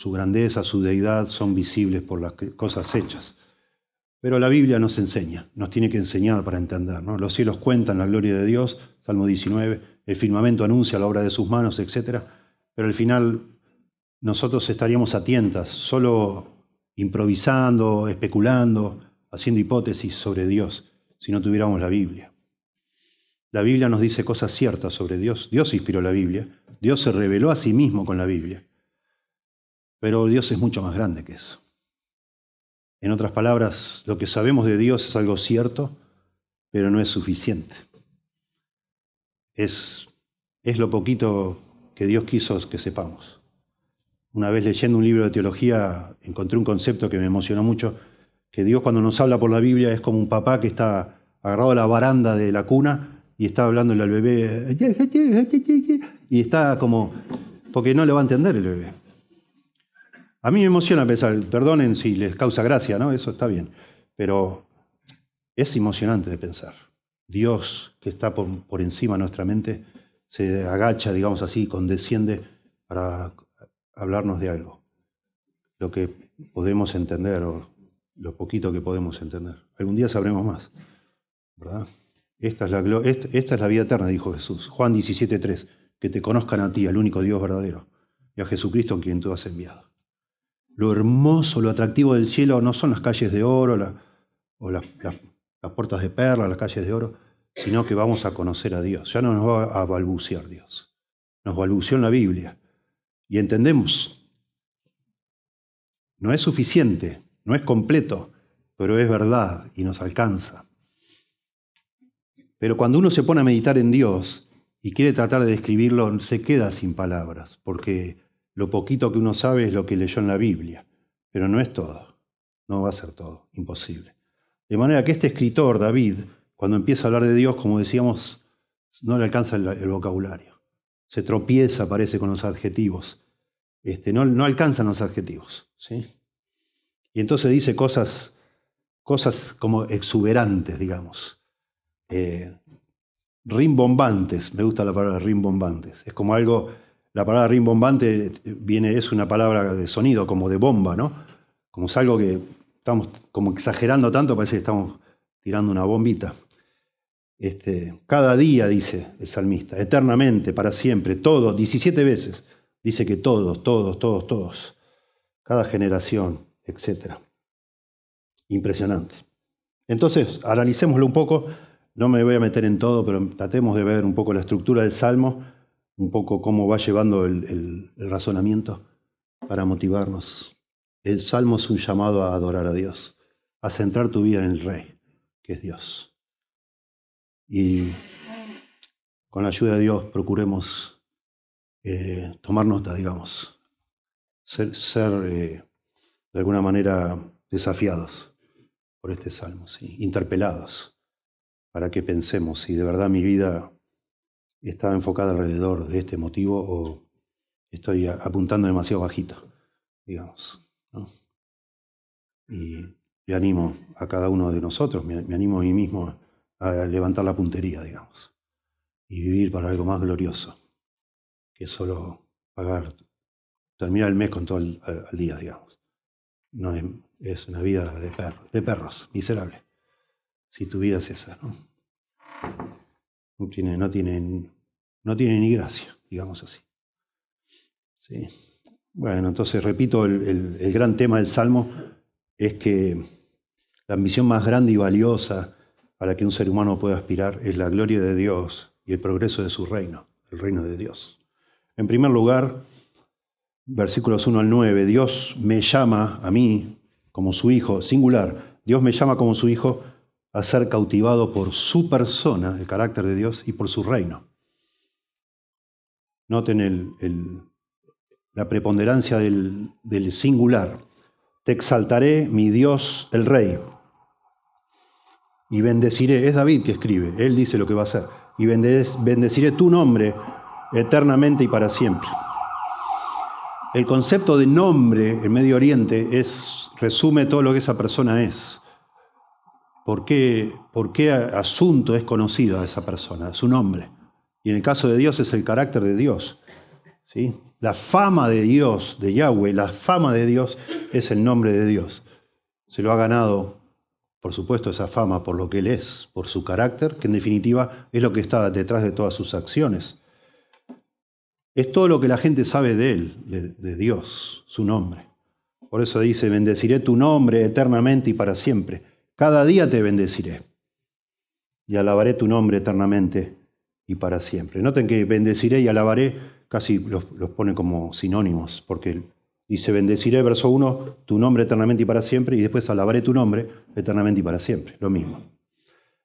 grandeza, su deidad son visibles por las cosas hechas. Pero la Biblia nos enseña, nos tiene que enseñar para entender, ¿no? Los cielos cuentan la gloria de Dios, Salmo 19, el firmamento anuncia la obra de sus manos, etc. Pero al final nosotros estaríamos a tientas, solo improvisando, especulando, haciendo hipótesis sobre Dios, si no tuviéramos la Biblia. La Biblia nos dice cosas ciertas sobre Dios. Dios inspiró la Biblia. Dios se reveló a sí mismo con la Biblia. Pero Dios es mucho más grande que eso. En otras palabras, lo que sabemos de Dios es algo cierto, pero no es suficiente. Es es lo poquito que Dios quiso que sepamos. Una vez leyendo un libro de teología encontré un concepto que me emocionó mucho, que Dios cuando nos habla por la Biblia es como un papá que está agarrado a la baranda de la cuna y está hablándole al bebé y está como, porque no le va a entender el bebé. A mí me emociona pensar, perdonen si les causa gracia, ¿no? Eso está bien, pero es emocionante de pensar. Dios, que está por encima de nuestra mente, se agacha, digamos así, condesciende para hablarnos de algo. Lo que podemos entender o lo poquito que podemos entender. Algún día sabremos más, ¿verdad? Esta es la vida eterna, dijo Jesús. Juan 17:3, que te conozcan a ti, al único Dios verdadero, y a Jesucristo en quien tú has enviado. Lo hermoso, lo atractivo del cielo no son las calles de oro las puertas de perla, las calles de oro, sino que vamos a conocer a Dios. Ya no nos va a balbucear Dios. Nos balbuceó en la Biblia. Y entendemos. No es suficiente, no es completo, pero es verdad y nos alcanza. Pero cuando uno se pone a meditar en Dios y quiere tratar de describirlo, se queda sin palabras, porque lo poquito que uno sabe es lo que leyó en la Biblia, pero no es todo, no va a ser todo, imposible. De manera que este escritor, David, cuando empieza a hablar de Dios, como decíamos, no le alcanza el vocabulario. Se tropieza, parece, con los adjetivos. No alcanzan los adjetivos, ¿sí? Y entonces dice cosas como exuberantes, digamos. Rimbombantes, me gusta la palabra rimbombantes. Es como algo, la palabra rimbombante es una palabra de sonido, como de bomba, ¿no? Como es algo que estamos como exagerando tanto, parece que estamos tirando una bombita. Cada día, dice el salmista, eternamente, para siempre, todos, 17 veces, dice que todos, cada generación, etc. Impresionante. Entonces, analicémoslo un poco, no me voy a meter en todo, pero tratemos de ver un poco la estructura del Salmo, un poco cómo va llevando el razonamiento para motivarnos. El Salmo es un llamado a adorar a Dios, a centrar tu vida en el Rey, que es Dios. Y con la ayuda de Dios procuremos tomar nota, digamos, ser de alguna manera desafiados por este Salmo, ¿sí? Interpelados, para que pensemos si de verdad mi vida está enfocada alrededor de este motivo o estoy apuntando demasiado bajito, digamos, ¿no? Y le animo a cada uno de nosotros, me animo a mí mismo a levantar la puntería, digamos, y vivir para algo más glorioso que solo terminar el mes con todo al día, digamos. No es una vida de perros, miserable. Si tu vida es esa, ¿no? No tiene ni gracia, digamos así. Sí. Bueno, entonces repito, el gran tema del Salmo es que la ambición más grande y valiosa a la que un ser humano puede aspirar es la gloria de Dios y el progreso de su reino, el reino de Dios. En primer lugar, versículos 1 al 9, Dios me llama a mí como su hijo, singular, Dios me llama como su hijo a ser cautivado por su persona, el carácter de Dios, y por su reino. Noten la preponderancia del singular. Te exaltaré, mi Dios, el Rey, y bendeciré. Es David que escribe, él dice lo que va a hacer. Y bendeciré tu nombre eternamente y para siempre. El concepto de nombre en Medio Oriente resume todo lo que esa persona es. ¿Por qué asunto es conocido a esa persona? Su nombre. Y en el caso de Dios es el carácter de Dios, ¿sí? La fama de Dios, de Yahweh, la fama de Dios es el nombre de Dios. Se lo ha ganado, por supuesto, esa fama por lo que Él es, por su carácter, que en definitiva es lo que está detrás de todas sus acciones. Es todo lo que la gente sabe de Él, de Dios, su nombre. Por eso dice, bendeciré tu nombre eternamente y para siempre. Cada día te bendeciré y alabaré tu nombre eternamente y para siempre. Noten que bendeciré y alabaré casi los pone como sinónimos, porque dice bendeciré, verso 1, tu nombre eternamente y para siempre, y después alabaré tu nombre eternamente y para siempre, lo mismo.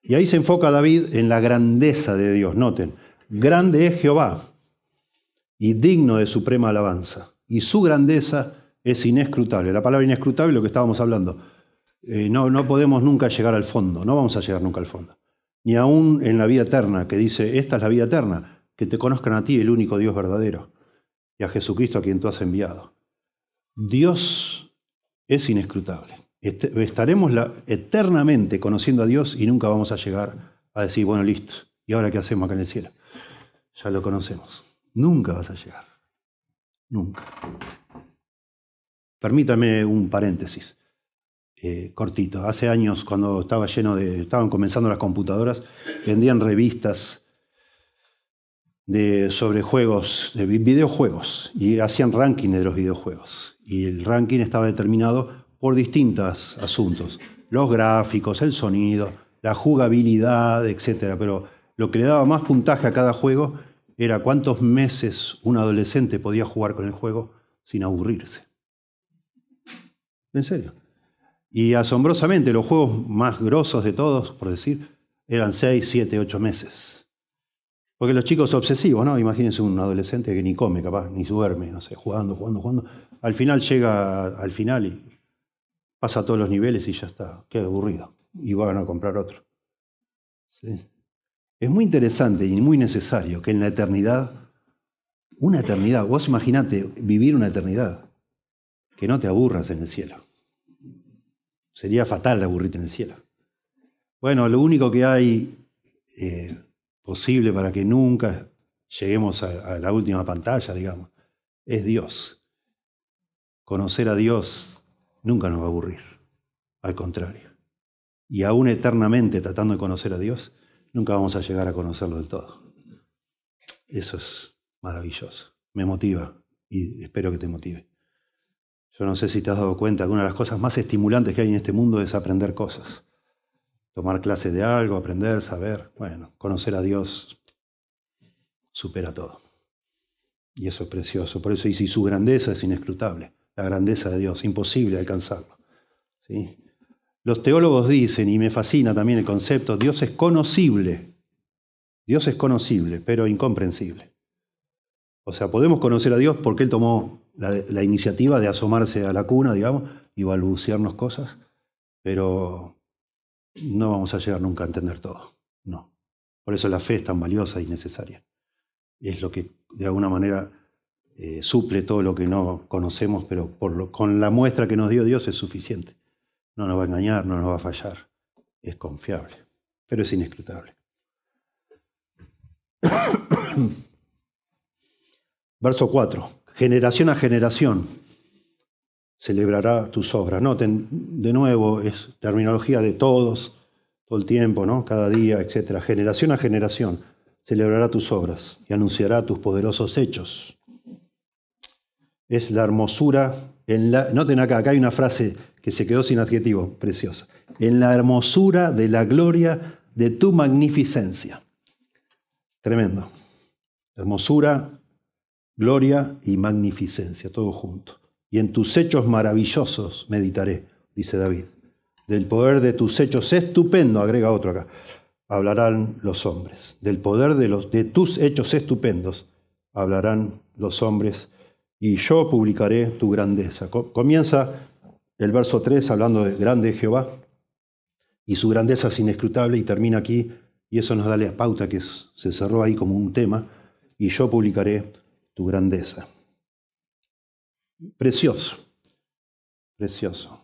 Y ahí se enfoca David en la grandeza de Dios. Noten, Grande es Jehová y digno de suprema alabanza, y su grandeza es inescrutable. La palabra inescrutable es lo que estábamos hablando. No podemos nunca llegar al fondo, no vamos a llegar nunca al fondo. Ni aún en la vida eterna, que dice, esta es la vida eterna, que te conozcan a ti, el único Dios verdadero, y a Jesucristo a quien tú has enviado. Dios es inescrutable. Estaremos eternamente conociendo a Dios y nunca vamos a llegar a decir, bueno, listo, ¿y ahora qué hacemos acá en el cielo? Ya lo conocemos. Nunca vas a llegar. Nunca. Permítame un paréntesis cortito. Hace años, cuando estaban comenzando las computadoras, vendían revistas sobre juegos, de videojuegos, y hacían ranking de los videojuegos. Y el ranking estaba determinado por distintos asuntos. Los gráficos, el sonido, la jugabilidad, etc. Pero lo que le daba más puntaje a cada juego era cuántos meses un adolescente podía jugar con el juego sin aburrirse. En serio. Y asombrosamente, los juegos más grosos de todos, por decir, eran 6, 7, 8 meses. Porque los chicos obsesivos, ¿no? Imagínense un adolescente que ni come, capaz, ni duerme, no sé, jugando. Al final llega al final y pasa todos los niveles y ya está, queda aburrido. Y van a comprar otro. ¿Sí? Es muy interesante y muy necesario que en la eternidad, una eternidad, vos imaginate vivir una eternidad, que no te aburras en el cielo. Sería fatal aburrirte en el cielo. Bueno, lo único que hay posible para que nunca lleguemos a la última pantalla, digamos, es Dios. Conocer a Dios nunca nos va a aburrir, al contrario. Y aún eternamente tratando de conocer a Dios, nunca vamos a llegar a conocerlo del todo. Eso es maravilloso, me motiva y espero que te motive. Yo no sé si te has dado cuenta que una de las cosas más estimulantes que hay en este mundo es aprender cosas. Tomar clases de algo, aprender, saber. Bueno, conocer a Dios supera todo. Y eso es precioso. Por eso dice, y su grandeza es inescrutable. La grandeza de Dios, imposible alcanzarlo. ¿Sí? Los teólogos dicen, y me fascina también el concepto, Dios es conocible. Dios es conocible, pero incomprensible. O sea, podemos conocer a Dios porque Él tomó la iniciativa de asomarse a la cuna, digamos, y balbucearnos cosas, pero no vamos a llegar nunca a entender todo. No. Por eso la fe es tan valiosa y necesaria. Es lo que, de alguna manera, suple todo lo que no conocemos, pero con la muestra que nos dio Dios es suficiente. No nos va a engañar, no nos va a fallar. Es confiable, pero es inescrutable. Verso 4. Generación a generación celebrará tus obras. Noten, de nuevo, es terminología de todos, todo el tiempo, ¿no? Cada día, etc. Generación a generación celebrará tus obras y anunciará tus poderosos hechos. Es la hermosura. Noten acá hay una frase que se quedó sin adjetivo, preciosa. En la hermosura de la gloria de tu magnificencia. Tremendo. Hermosura, gloria y magnificencia, todo junto. Y en tus hechos maravillosos meditaré, dice David. Del poder de tus hechos estupendo, agrega otro acá, hablarán los hombres. Del poder de tus hechos estupendos hablarán los hombres, y yo publicaré tu grandeza. Comienza el verso 3 hablando de grande Jehová, y su grandeza es inescrutable, y termina aquí, y eso nos da la pauta que se cerró ahí como un tema, y yo publicaré tu grandeza. Precioso, precioso.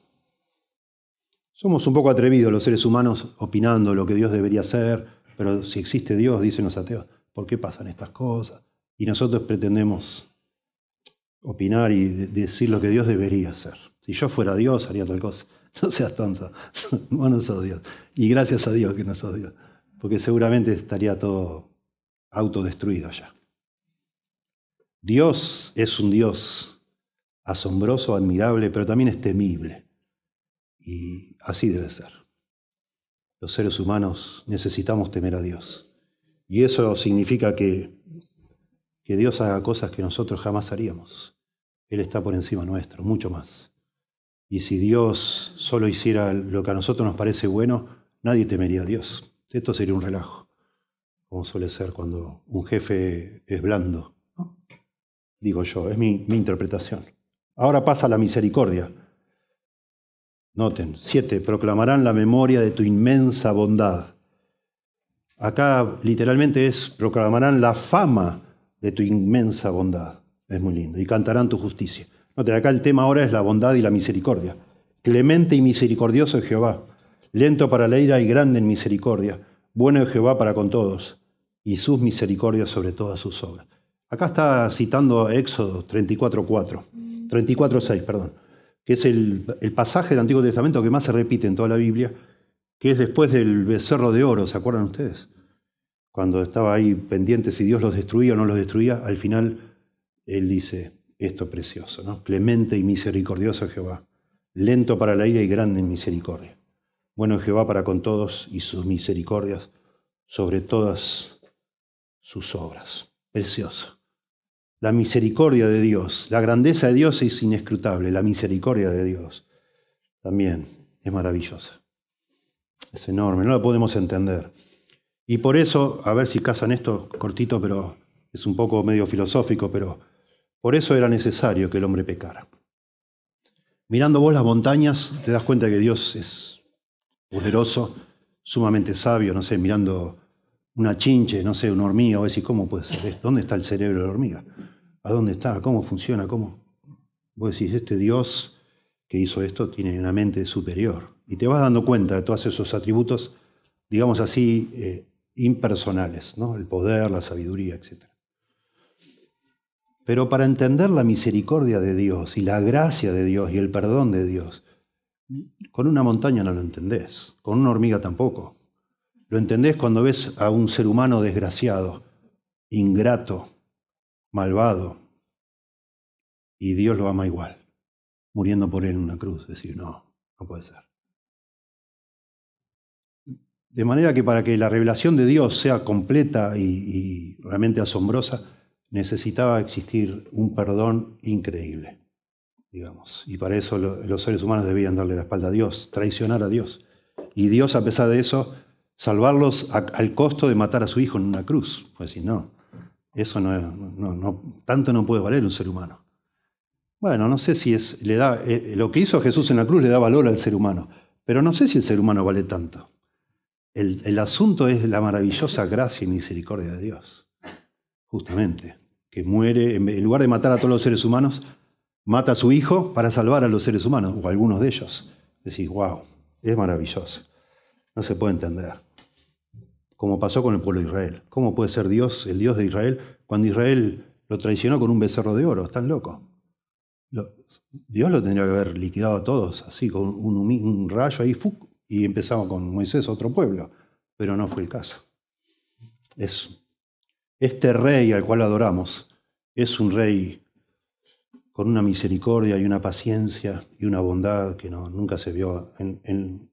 Somos un poco atrevidos los seres humanos opinando lo que Dios debería hacer, pero si existe Dios, dicen los ateos, ¿por qué pasan estas cosas? Y nosotros pretendemos opinar y decir lo que Dios debería hacer. Si yo fuera Dios, haría tal cosa. No seas tonto, vos no sos Dios. Y gracias a Dios que no sos Dios, porque seguramente estaría todo autodestruido ya. Dios es un Dios asombroso, admirable, pero también es temible. Y así debe ser. Los seres humanos necesitamos temer a Dios. Y eso significa que Dios haga cosas que nosotros jamás haríamos. Él está por encima nuestro, mucho más. Y si Dios solo hiciera lo que a nosotros nos parece bueno, nadie temería a Dios. Esto sería un relajo. como suele ser cuando un jefe es blando, ¿no? Digo yo, es mi interpretación. Ahora pasa la misericordia. Noten, 7, proclamarán la memoria de tu inmensa bondad. Acá literalmente es, proclamarán la fama de tu inmensa bondad. Es muy lindo. Y cantarán tu justicia. Noten, acá el tema ahora es la bondad y la misericordia. Clemente y misericordioso es Jehová, lento para la ira y grande en misericordia. Bueno es Jehová para con todos, y sus misericordias sobre todas sus obras. Acá está citando Éxodo 34:6, perdón, que es el pasaje del Antiguo Testamento que más se repite en toda la Biblia, que es después del becerro de oro, ¿se acuerdan ustedes? Cuando estaba ahí pendiente si Dios los destruía o no los destruía, al final él dice esto precioso, ¿no? Clemente y misericordioso es Jehová, lento para la ira y grande en misericordia. Bueno es Jehová para con todos y sus misericordias sobre todas sus obras. Precioso. La misericordia de Dios, la grandeza de Dios es inescrutable, la misericordia de Dios también es maravillosa. Es enorme, no la podemos entender. Y por eso, a ver si casan esto cortito, pero es un poco medio filosófico, pero por eso era necesario que el hombre pecara. Mirando vos las montañas, te das cuenta que Dios es poderoso, sumamente sabio, no sé, mirando una chinche, no sé, una hormiga, vos decís, ¿cómo puede ser esto? ¿Dónde está el cerebro de la hormiga? ¿A dónde está? ¿Cómo funciona? ¿Cómo? Vos decís, este Dios que hizo esto tiene una mente superior. Y te vas dando cuenta de todos esos atributos, digamos así, impersonales, ¿no? El poder, la sabiduría, etc. Pero para entender la misericordia de Dios y la gracia de Dios y el perdón de Dios, con una montaña no lo entendés, con una hormiga tampoco. Lo entendés cuando ves a un ser humano desgraciado, ingrato, malvado, y Dios lo ama igual, muriendo por él en una cruz. Decir, no puede ser. De manera que para que la revelación de Dios sea completa y realmente asombrosa, necesitaba existir un perdón increíble, digamos. Y para eso los seres humanos debían darle la espalda a Dios, traicionar a Dios. Y Dios, a pesar de eso, salvarlos al costo de matar a su hijo en una cruz. Pues decir, no, eso no, tanto no puede valer un ser humano. Bueno, no sé si lo que hizo Jesús en la cruz le da valor al ser humano, pero no sé si el ser humano vale tanto. El asunto es la maravillosa gracia y misericordia de Dios, justamente, que muere, en lugar de matar a todos los seres humanos, mata a su hijo para salvar a los seres humanos, o a algunos de ellos. Decís, wow, es maravilloso. No se puede entender. Como pasó con el pueblo de Israel. ¿Cómo puede ser Dios, el Dios de Israel, cuando Israel lo traicionó con un becerro de oro? ¿Están locos? Dios lo tendría que haber liquidado a todos, así, con un rayo ahí, ¡fuc! Y empezamos con Moisés, otro pueblo. Pero no fue el caso. Este rey al cual adoramos es un rey con una misericordia y una paciencia y una bondad que nunca se vio en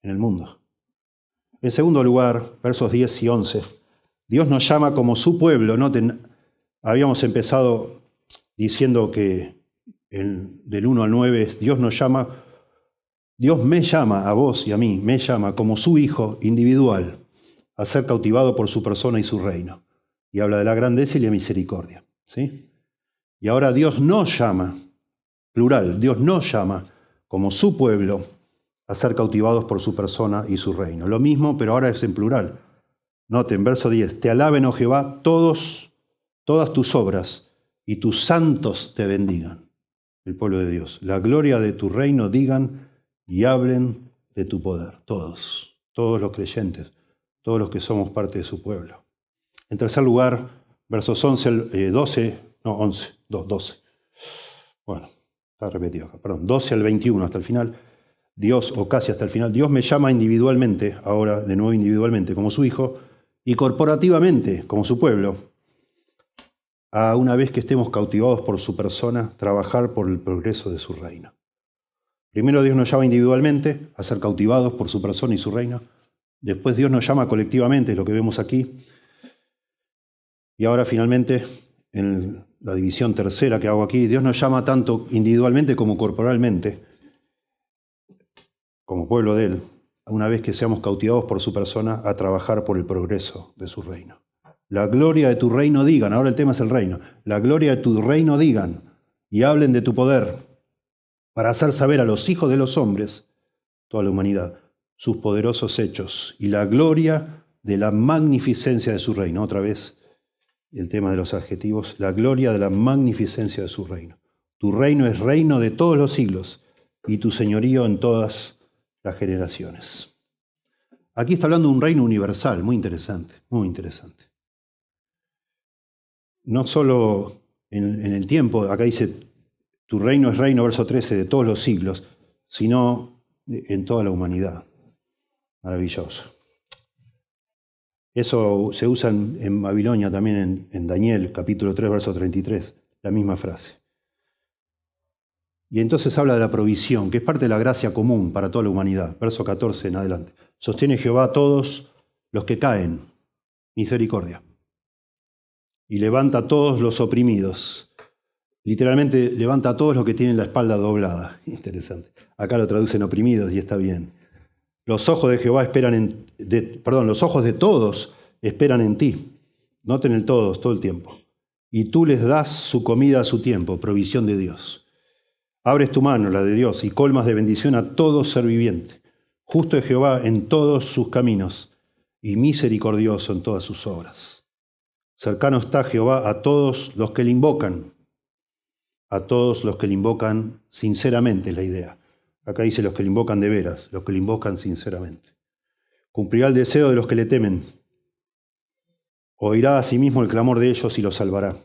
el mundo. En segundo lugar, versos 10 y 11, Dios nos llama como su pueblo. Noten, habíamos empezado diciendo que del 1 al 9, Dios nos llama, Dios me llama a vos y a mí, me llama como su hijo individual a ser cautivado por su persona y su reino. Y habla de la grandeza y la misericordia, ¿sí? Y ahora Dios nos llama, plural, Dios nos llama como su pueblo a ser cautivados por su persona y su reino. Lo mismo, pero ahora es en plural. Noten, verso 10, te alaben, oh Jehová, todas tus obras, y tus santos te bendigan, el pueblo de Dios. La gloria de tu reino digan y hablen de tu poder. Todos los creyentes, todos los que somos parte de su pueblo. En tercer lugar, versos 12. Bueno, está repetido acá, perdón, 12 al 21 hasta el final. Dios, o casi hasta el final, Dios me llama individualmente, ahora de nuevo individualmente, como su hijo, y corporativamente, como su pueblo, a una vez que estemos cautivados por su persona, trabajar por el progreso de su reino. Primero Dios nos llama individualmente a ser cautivados por su persona y su reino. Después Dios nos llama colectivamente, es lo que vemos aquí. Y ahora finalmente, en la división tercera que hago aquí, Dios nos llama tanto individualmente como corporalmente, como pueblo de Él, una vez que seamos cautivados por su persona, a trabajar por el progreso de su reino. La gloria de tu reino digan, ahora el tema es el reino, la gloria de tu reino digan y hablen de tu poder para hacer saber a los hijos de los hombres, toda la humanidad, sus poderosos hechos y la gloria de la magnificencia de su reino. Otra vez el tema de los adjetivos, la gloria de la magnificencia de su reino. Tu reino es reino de todos los siglos y tu señorío en todas las generaciones. Aquí está hablando de un reino universal, muy interesante, muy interesante. No solo en el tiempo, acá dice, tu reino es reino, verso 13, de todos los siglos, sino en toda la humanidad. Maravilloso. Eso se usa en Babilonia también, en Daniel, capítulo 3, verso 33, la misma frase. Y entonces habla de la provisión, que es parte de la gracia común para toda la humanidad. Verso 14 en adelante. Sostiene Jehová a todos los que caen, misericordia. Y levanta a todos los oprimidos. Literalmente levanta a todos los que tienen la espalda doblada. Interesante. Acá lo traducen oprimidos y está bien. Los ojos de Jehová los ojos de todos esperan en ti. Noten el todos, todo el tiempo. Y tú les das su comida a su tiempo, provisión de Dios. Abres tu mano, la de Dios, y colmas de bendición a todo ser viviente. Justo es Jehová en todos sus caminos y misericordioso en todas sus obras. Cercano está Jehová a todos los que le invocan. A todos los que le invocan sinceramente es la idea. Acá dice los que le invocan de veras, los que le invocan sinceramente. Cumplirá el deseo de los que le temen. Oirá a sí mismo el clamor de ellos y los salvará.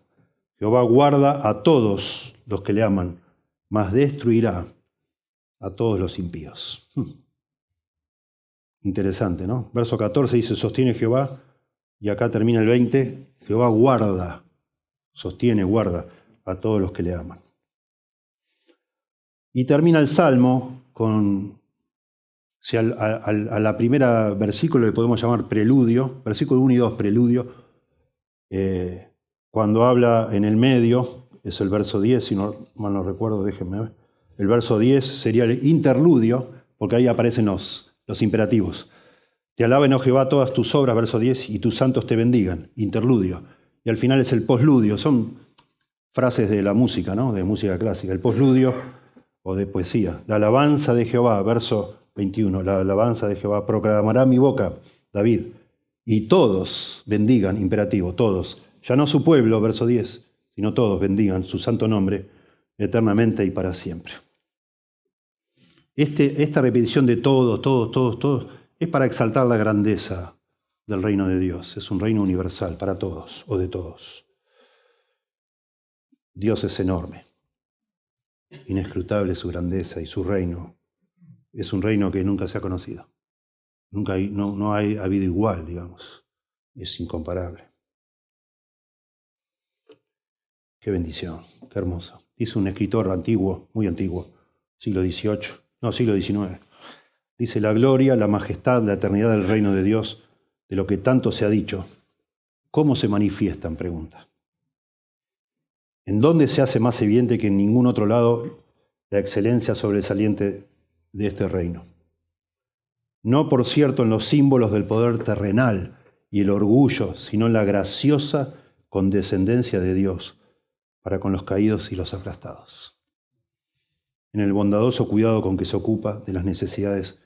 Jehová guarda a todos los que le aman, mas destruirá a todos los impíos. Interesante, ¿no? Verso 14 dice, sostiene Jehová, y acá termina el 20, Jehová guarda, sostiene, guarda a todos los que le aman. Y termina el Salmo con, si a la primera versículo le podemos llamar preludio, versículo 1 y 2, preludio, cuando habla en el medio, es el verso 10, si no mal no recuerdo, déjenme ver. El verso 10 sería el interludio, porque ahí aparecen los imperativos. Te alaben, oh Jehová, todas tus obras, verso 10, y tus santos te bendigan, interludio. Y al final es el posludio, son frases de la música, ¿no? De música clásica. El posludio o de poesía. La alabanza de Jehová, verso 21, la alabanza de Jehová proclamará mi boca, David, y todos bendigan, imperativo, todos, ya no su pueblo, verso 10, sino todos bendigan su santo nombre eternamente y para siempre. Esta repetición de todos, es para exaltar la grandeza del reino de Dios. Es un reino universal para todos o de todos. Dios es enorme, inescrutable su grandeza y su reino. Es un reino que nunca se ha conocido. No ha habido igual, digamos. Es incomparable. Qué bendición, qué hermoso. Dice un escritor antiguo, muy antiguo, siglo XIX. Dice, la gloria, la majestad, la eternidad del reino de Dios, de lo que tanto se ha dicho. ¿Cómo se manifiestan? Pregunta. ¿En dónde se hace más evidente que en ningún otro lado la excelencia sobresaliente de este reino? No, por cierto, en los símbolos del poder terrenal y el orgullo, sino en la graciosa condescendencia de Dios para con los caídos y los aplastados. En el bondadoso cuidado con que se ocupa de las necesidades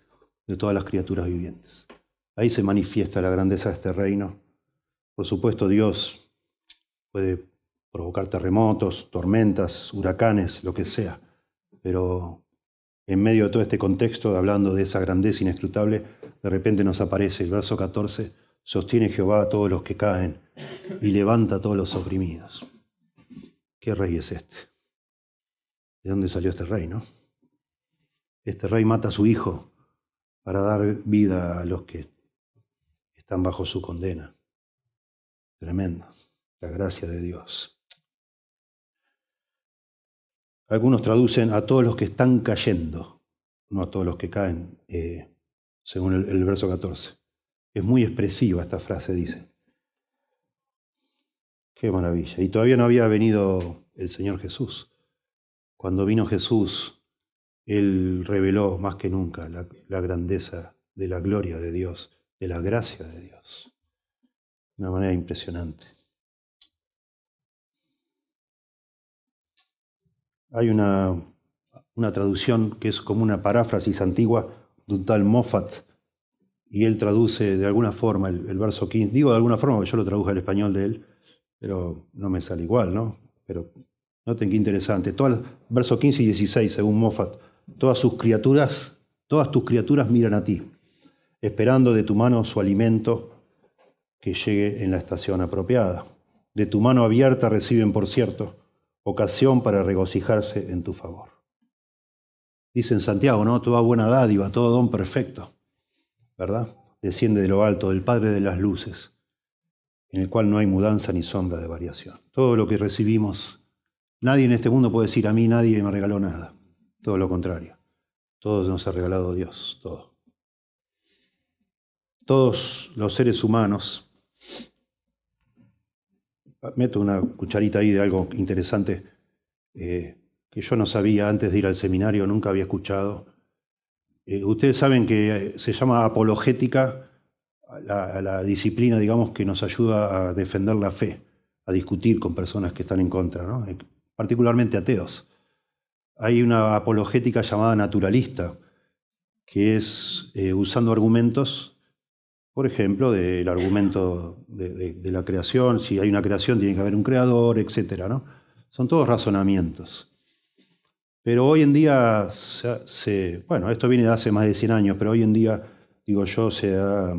de todas las criaturas vivientes. Ahí se manifiesta la grandeza de este reino. Por supuesto, Dios puede provocar terremotos, tormentas, huracanes, lo que sea, pero en medio de todo este contexto, hablando de esa grandeza inescrutable, de repente nos aparece el verso 14, sostiene Jehová a todos los que caen y levanta a todos los oprimidos. ¿Qué rey es este? ¿De dónde salió este rey, no? Este rey mata a su hijo para dar vida a los que están bajo su condena. Tremendo, la gracia de Dios. Algunos traducen a todos los que están cayendo, no a todos los que caen, según el verso 14. Es muy expresiva esta frase, dice. Qué maravilla. Y todavía no había venido el Señor Jesús. Cuando vino Jesús, Él reveló más que nunca la grandeza de la gloria de Dios, de la gracia de Dios. De una manera impresionante. Hay una traducción que es como una paráfrasis antigua de un tal Moffat, y él traduce de alguna forma el verso 15. Digo de alguna forma porque yo lo traduje al español de él, pero no me sale igual, ¿no? Pero noten qué interesante. Verso 15 y 16, según Moffat, todas tus criaturas miran a ti, esperando de tu mano su alimento que llegue en la estación apropiada. De tu mano abierta reciben, por cierto, ocasión para regocijarse en tu favor. Dice en Santiago, ¿no? Toda buena dádiva, todo don perfecto, ¿verdad? Desciende de lo alto, del Padre de las luces, en el cual no hay mudanza ni sombra de variación. Todo lo que recibimos, nadie en este mundo puede decir, a mí nadie me regaló nada. Todo lo contrario. Todo nos ha regalado Dios, todo. Todos los seres humanos, meto una cucharita ahí de algo interesante que yo no sabía antes de ir al seminario, nunca había escuchado. Ustedes saben que se llama apologética a la disciplina, digamos, que nos ayuda a defender la fe, a discutir con personas que están en contra, ¿no? Particularmente ateos. Hay una apologética llamada naturalista, que es usando argumentos, por ejemplo, del argumento de la creación, si hay una creación tiene que haber un creador, etcétera, ¿no? Son todos razonamientos. Pero hoy en día, bueno, esto viene de hace más de 100 años, pero hoy en día, digo yo, se ha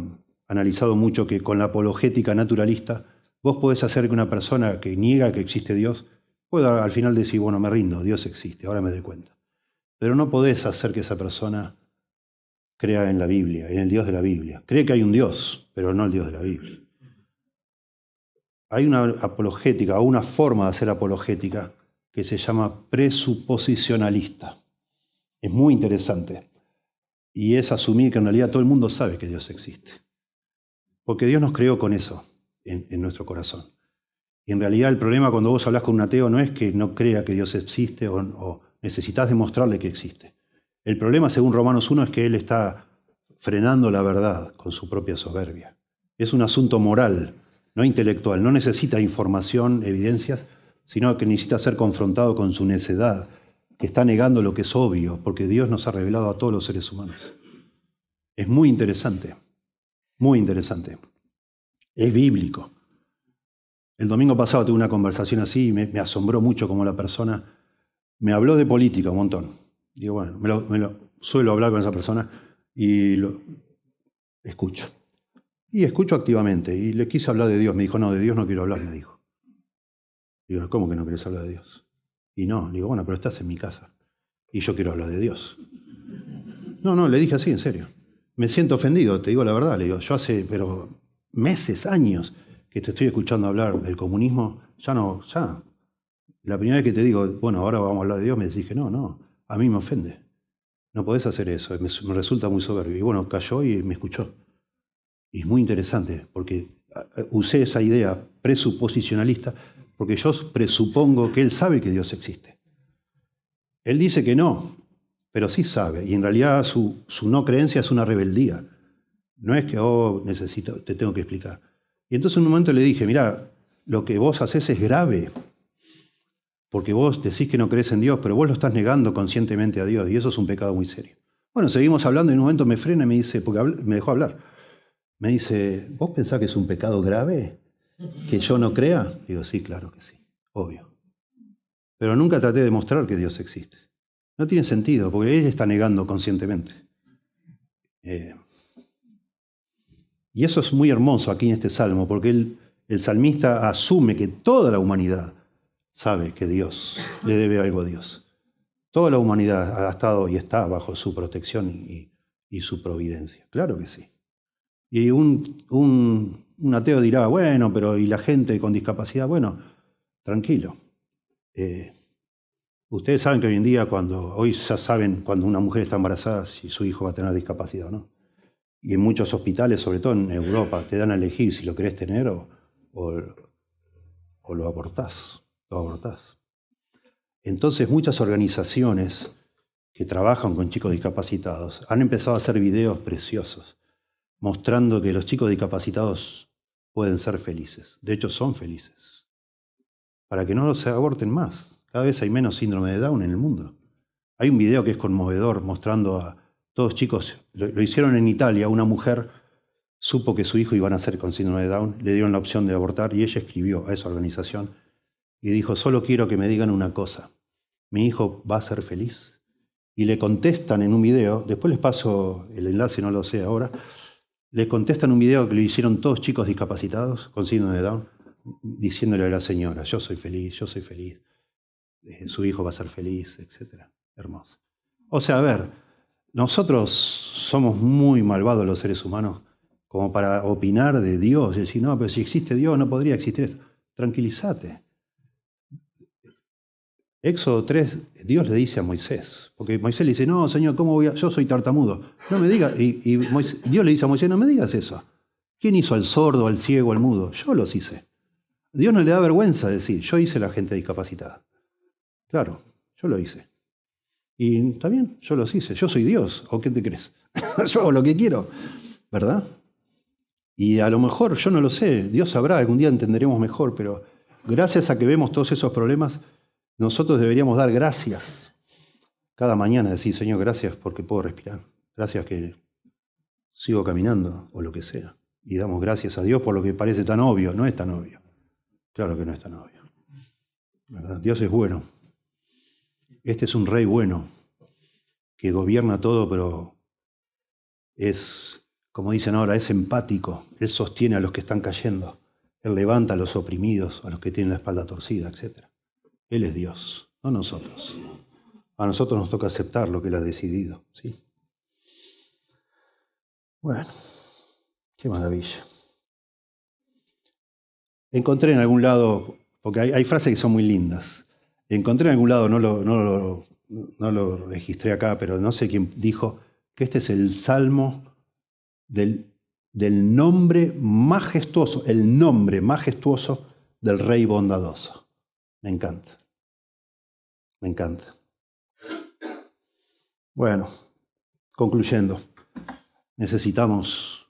analizado mucho que con la apologética naturalista, vos podés hacer que una persona que niega que existe Dios pueda al final decir, bueno, me rindo, Dios existe, ahora me doy cuenta. Pero no podés hacer que esa persona crea en la Biblia, en el Dios de la Biblia. Cree que hay un Dios, pero no el Dios de la Biblia. Hay una apologética, o una forma de hacer apologética, que se llama presuposicionalista. Es muy interesante. Y es asumir que en realidad todo el mundo sabe que Dios existe. Porque Dios nos creó con eso en nuestro corazón. Y en realidad el problema cuando vos hablás con un ateo no es que no crea que Dios existe o necesitas demostrarle que existe. El problema, según Romanos 1, es que él está frenando la verdad con su propia soberbia. Es un asunto moral, no intelectual. No necesita información, evidencias, sino que necesita ser confrontado con su necedad, que está negando lo que es obvio, porque Dios nos ha revelado a todos los seres humanos. Es muy interesante, muy interesante. Es bíblico. El domingo pasado tuve una conversación así y me asombró mucho cómo la persona me habló de política un montón. Digo, bueno, me lo suelo hablar con esa persona y lo escucho. Y escucho activamente. Y le quise hablar de Dios. Me dijo, no, de Dios no quiero hablar, me dijo. Digo, ¿cómo que no querés hablar de Dios? Y no, digo, bueno, pero estás en mi casa. Y yo quiero hablar de Dios. No, le dije así, en serio. Me siento ofendido, te digo la verdad. Le digo, yo hace, pero meses, años, que te estoy escuchando hablar del comunismo. Ya. La primera vez que te digo, bueno, ahora vamos a hablar de Dios, me decís que no. A mí me ofende. No podés hacer eso, me resulta muy soberbio. Y bueno, cayó y me escuchó. Y es muy interesante, porque usé esa idea presuposicionalista, porque yo presupongo que él sabe que Dios existe. Él dice que no, pero sí sabe, y en realidad su no creencia es una rebeldía. No es que, te tengo que explicar. Y entonces en un momento le dije, mirá, lo que vos hacés es grave, porque vos decís que no crees en Dios, pero vos lo estás negando conscientemente a Dios, y eso es un pecado muy serio. Bueno, seguimos hablando y en un momento me frena y me dice, porque me dejó hablar, me dice, ¿vos pensás que es un pecado grave que yo no crea? Digo, sí, claro que sí, obvio. Pero nunca traté de demostrar que Dios existe. No tiene sentido, porque él está negando conscientemente. Y eso es muy hermoso aquí en este salmo, porque el salmista asume que toda la humanidad sabe que Dios le debe algo a Dios. Toda la humanidad ha estado y está bajo su protección y su providencia. Claro que sí. Y un ateo dirá, bueno, pero ¿y la gente con discapacidad? Bueno, tranquilo. Ustedes saben que hoy en día, hoy ya saben cuando una mujer está embarazada si su hijo va a tener discapacidad o no. Y en muchos hospitales, sobre todo en Europa, te dan a elegir si lo querés tener o lo abortás. Entonces muchas organizaciones que trabajan con chicos discapacitados han empezado a hacer videos preciosos mostrando que los chicos discapacitados pueden ser felices. De hecho, son felices. Para que no se aborten más. Cada vez hay menos síndrome de Down en el mundo. Hay un video que es conmovedor mostrando a todos chicos, lo hicieron en Italia, una mujer supo que su hijo iba a nacer con síndrome de Down, le dieron la opción de abortar y ella escribió a esa organización y dijo, solo quiero que me digan una cosa, ¿mi hijo va a ser feliz? Y le contestan en un video, después les paso el enlace, no lo sé ahora, le contestan un video que le hicieron todos chicos discapacitados con síndrome de Down, diciéndole a la señora, yo soy feliz, su hijo va a ser feliz, etc. Hermoso. O sea, a ver, nosotros somos muy malvados los seres humanos como para opinar de Dios y decir, no, pero si existe Dios no podría existir esto. Tranquilízate. Éxodo 3, Dios le dice a Moisés, porque Moisés le dice, no, Señor, ¿cómo voy a...? Yo soy tartamudo. No me digas, Dios le dice a Moisés, no me digas eso. ¿Quién hizo al sordo, al ciego, al mudo? Yo los hice. Dios no le da vergüenza decir, yo hice a la gente discapacitada. Claro, yo lo hice. Y está bien, yo los hice. Yo soy Dios, ¿o qué te crees? Yo hago lo que quiero, ¿verdad? Y a lo mejor, yo no lo sé, Dios sabrá, algún día entenderemos mejor, pero gracias a que vemos todos esos problemas, nosotros deberíamos dar gracias. Cada mañana decir, Señor, gracias porque puedo respirar. Gracias que sigo caminando, o lo que sea. Y damos gracias a Dios por lo que parece tan obvio. No es tan obvio. Claro que no es tan obvio. ¿Verdad? Dios es bueno. Este es un rey bueno, que gobierna todo, pero es, como dicen ahora, es empático. Él sostiene a los que están cayendo. Él levanta a los oprimidos, a los que tienen la espalda torcida, etc. Él es Dios, no nosotros. A nosotros nos toca aceptar lo que Él ha decidido, ¿sí? Bueno, qué maravilla. Encontré en algún lado, porque hay frases que son muy lindas. Encontré en algún lado, no lo registré acá, pero no sé quién dijo que este es el salmo del nombre majestuoso, el nombre majestuoso del Rey bondadoso. Me encanta. Me encanta. Bueno, concluyendo, necesitamos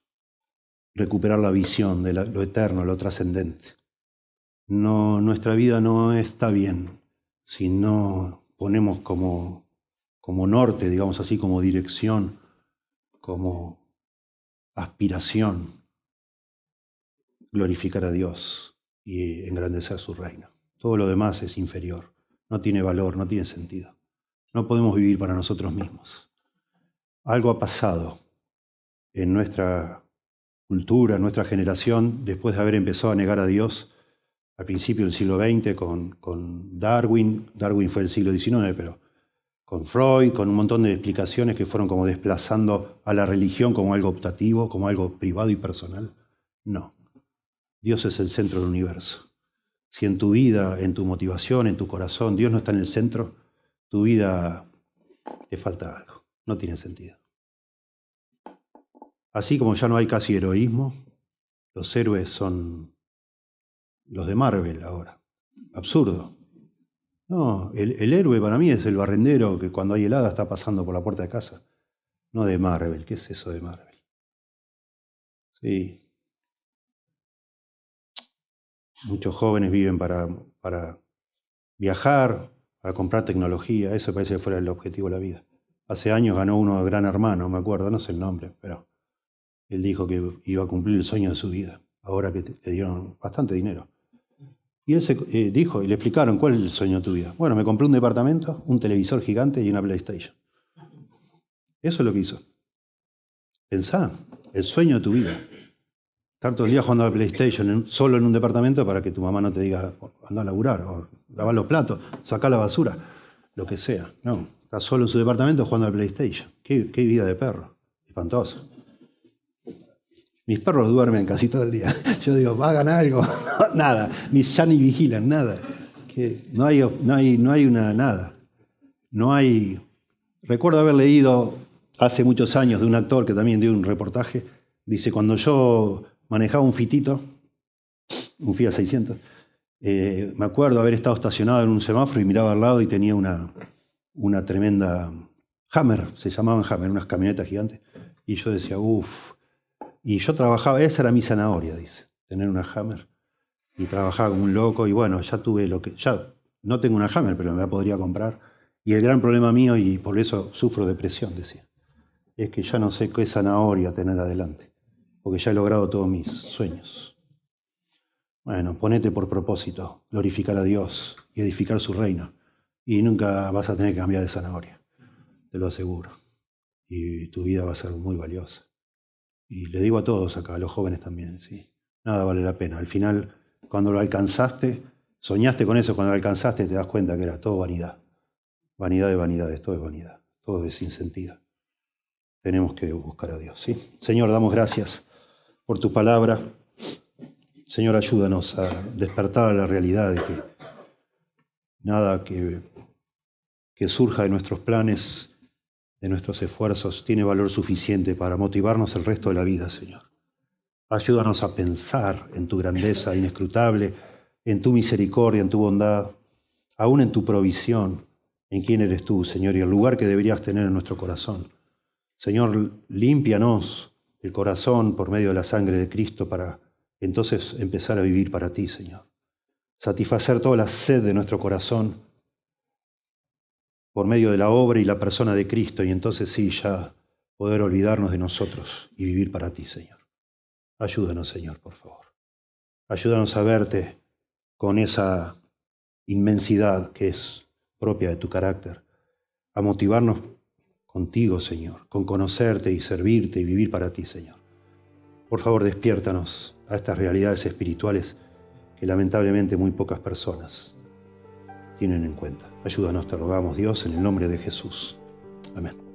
recuperar la visión de lo eterno, lo trascendente. No, nuestra vida no está bien si no ponemos como norte, digamos así, como dirección, como aspiración, glorificar a Dios y engrandecer su reino. Todo lo demás es inferior, no tiene valor, no tiene sentido. No podemos vivir para nosotros mismos. Algo ha pasado en nuestra cultura, en nuestra generación, después de haber empezado a negar a Dios al principio del siglo XX con Darwin. Darwin fue el siglo XIX, pero con Freud, con un montón de explicaciones que fueron como desplazando a la religión como algo optativo, como algo privado y personal. No. Dios es el centro del universo. Si en tu vida, en tu motivación, en tu corazón, Dios no está en el centro, tu vida le falta algo. No tiene sentido. Así como ya no hay casi heroísmo, los héroes son los de Marvel ahora. Absurdo. No, el héroe para mí es el barrendero que cuando hay helada está pasando por la puerta de casa. No de Marvel. ¿Qué es eso de Marvel? Sí. Muchos jóvenes viven para viajar, para comprar tecnología. Eso parece que fuera el objetivo de la vida. Hace años ganó uno de Gran Hermano, me acuerdo, no sé el nombre, pero él dijo que iba a cumplir el sueño de su vida, ahora que le dieron bastante dinero. Y él dijo, y le explicaron, ¿cuál es el sueño de tu vida? Bueno, me compré un departamento, un televisor gigante y una PlayStation. Eso es lo que hizo. Pensá, el sueño de tu vida. Estar todo el día jugando a la PlayStation solo en un departamento para que tu mamá no te diga, anda a laburar, o lavar los platos, sacar la basura, lo que sea. No, está solo en su departamento jugando a la PlayStation. Qué vida de perro, espantoso. Mis perros duermen casi todo el día. Yo digo, ¿hagan algo? Nada, ya ni vigilan, nada. No hay nada. No hay... Recuerdo haber leído hace muchos años de un actor que también dio un reportaje. Dice, cuando yo manejaba un Fitito, un Fiat 600, me acuerdo haber estado estacionado en un semáforo y miraba al lado y tenía una tremenda Hammer, se llamaban Hammer, unas camionetas gigantes. Y yo decía, uff. Y yo trabajaba, esa era mi zanahoria, dice, tener una Hammer. Y trabajaba como un loco y bueno, ya tuve lo que... Ya no tengo una Hammer, pero me la podría comprar. Y el gran problema mío, y por eso sufro depresión, decía, es que ya no sé qué zanahoria tener adelante, porque ya he logrado todos mis sueños. Bueno, ponete por propósito, glorificar a Dios y edificar su reino. Y nunca vas a tener que cambiar de zanahoria, te lo aseguro. Y tu vida va a ser muy valiosa. Y le digo a todos acá, a los jóvenes también, ¿sí? Nada vale la pena. Al final, cuando lo alcanzaste, soñaste con eso, cuando lo alcanzaste te das cuenta que era todo vanidad. Vanidad de vanidades, todo es vanidad, todo es sin sentido. Tenemos que buscar a Dios, ¿sí? Señor, damos gracias por tu palabra. Señor, ayúdanos a despertar a la realidad de que nada que surja de nuestros planes, de nuestros esfuerzos, tiene valor suficiente para motivarnos el resto de la vida, Señor. Ayúdanos a pensar en tu grandeza inescrutable, en tu misericordia, en tu bondad, aún en tu provisión, en quién eres tú, Señor, y el lugar que deberías tener en nuestro corazón. Señor, límpianos el corazón por medio de la sangre de Cristo para entonces empezar a vivir para ti, Señor. Satisfacer toda la sed de nuestro corazón por medio de la obra y la persona de Cristo, y entonces sí, ya poder olvidarnos de nosotros y vivir para ti, Señor. Ayúdanos, Señor, por favor. Ayúdanos a verte con esa inmensidad que es propia de tu carácter, a motivarnos contigo, Señor, con conocerte y servirte y vivir para ti, Señor. Por favor, despiértanos a estas realidades espirituales que lamentablemente muy pocas personas tienen en cuenta. Ayúdanos, te rogamos, Dios, en el nombre de Jesús. Amén.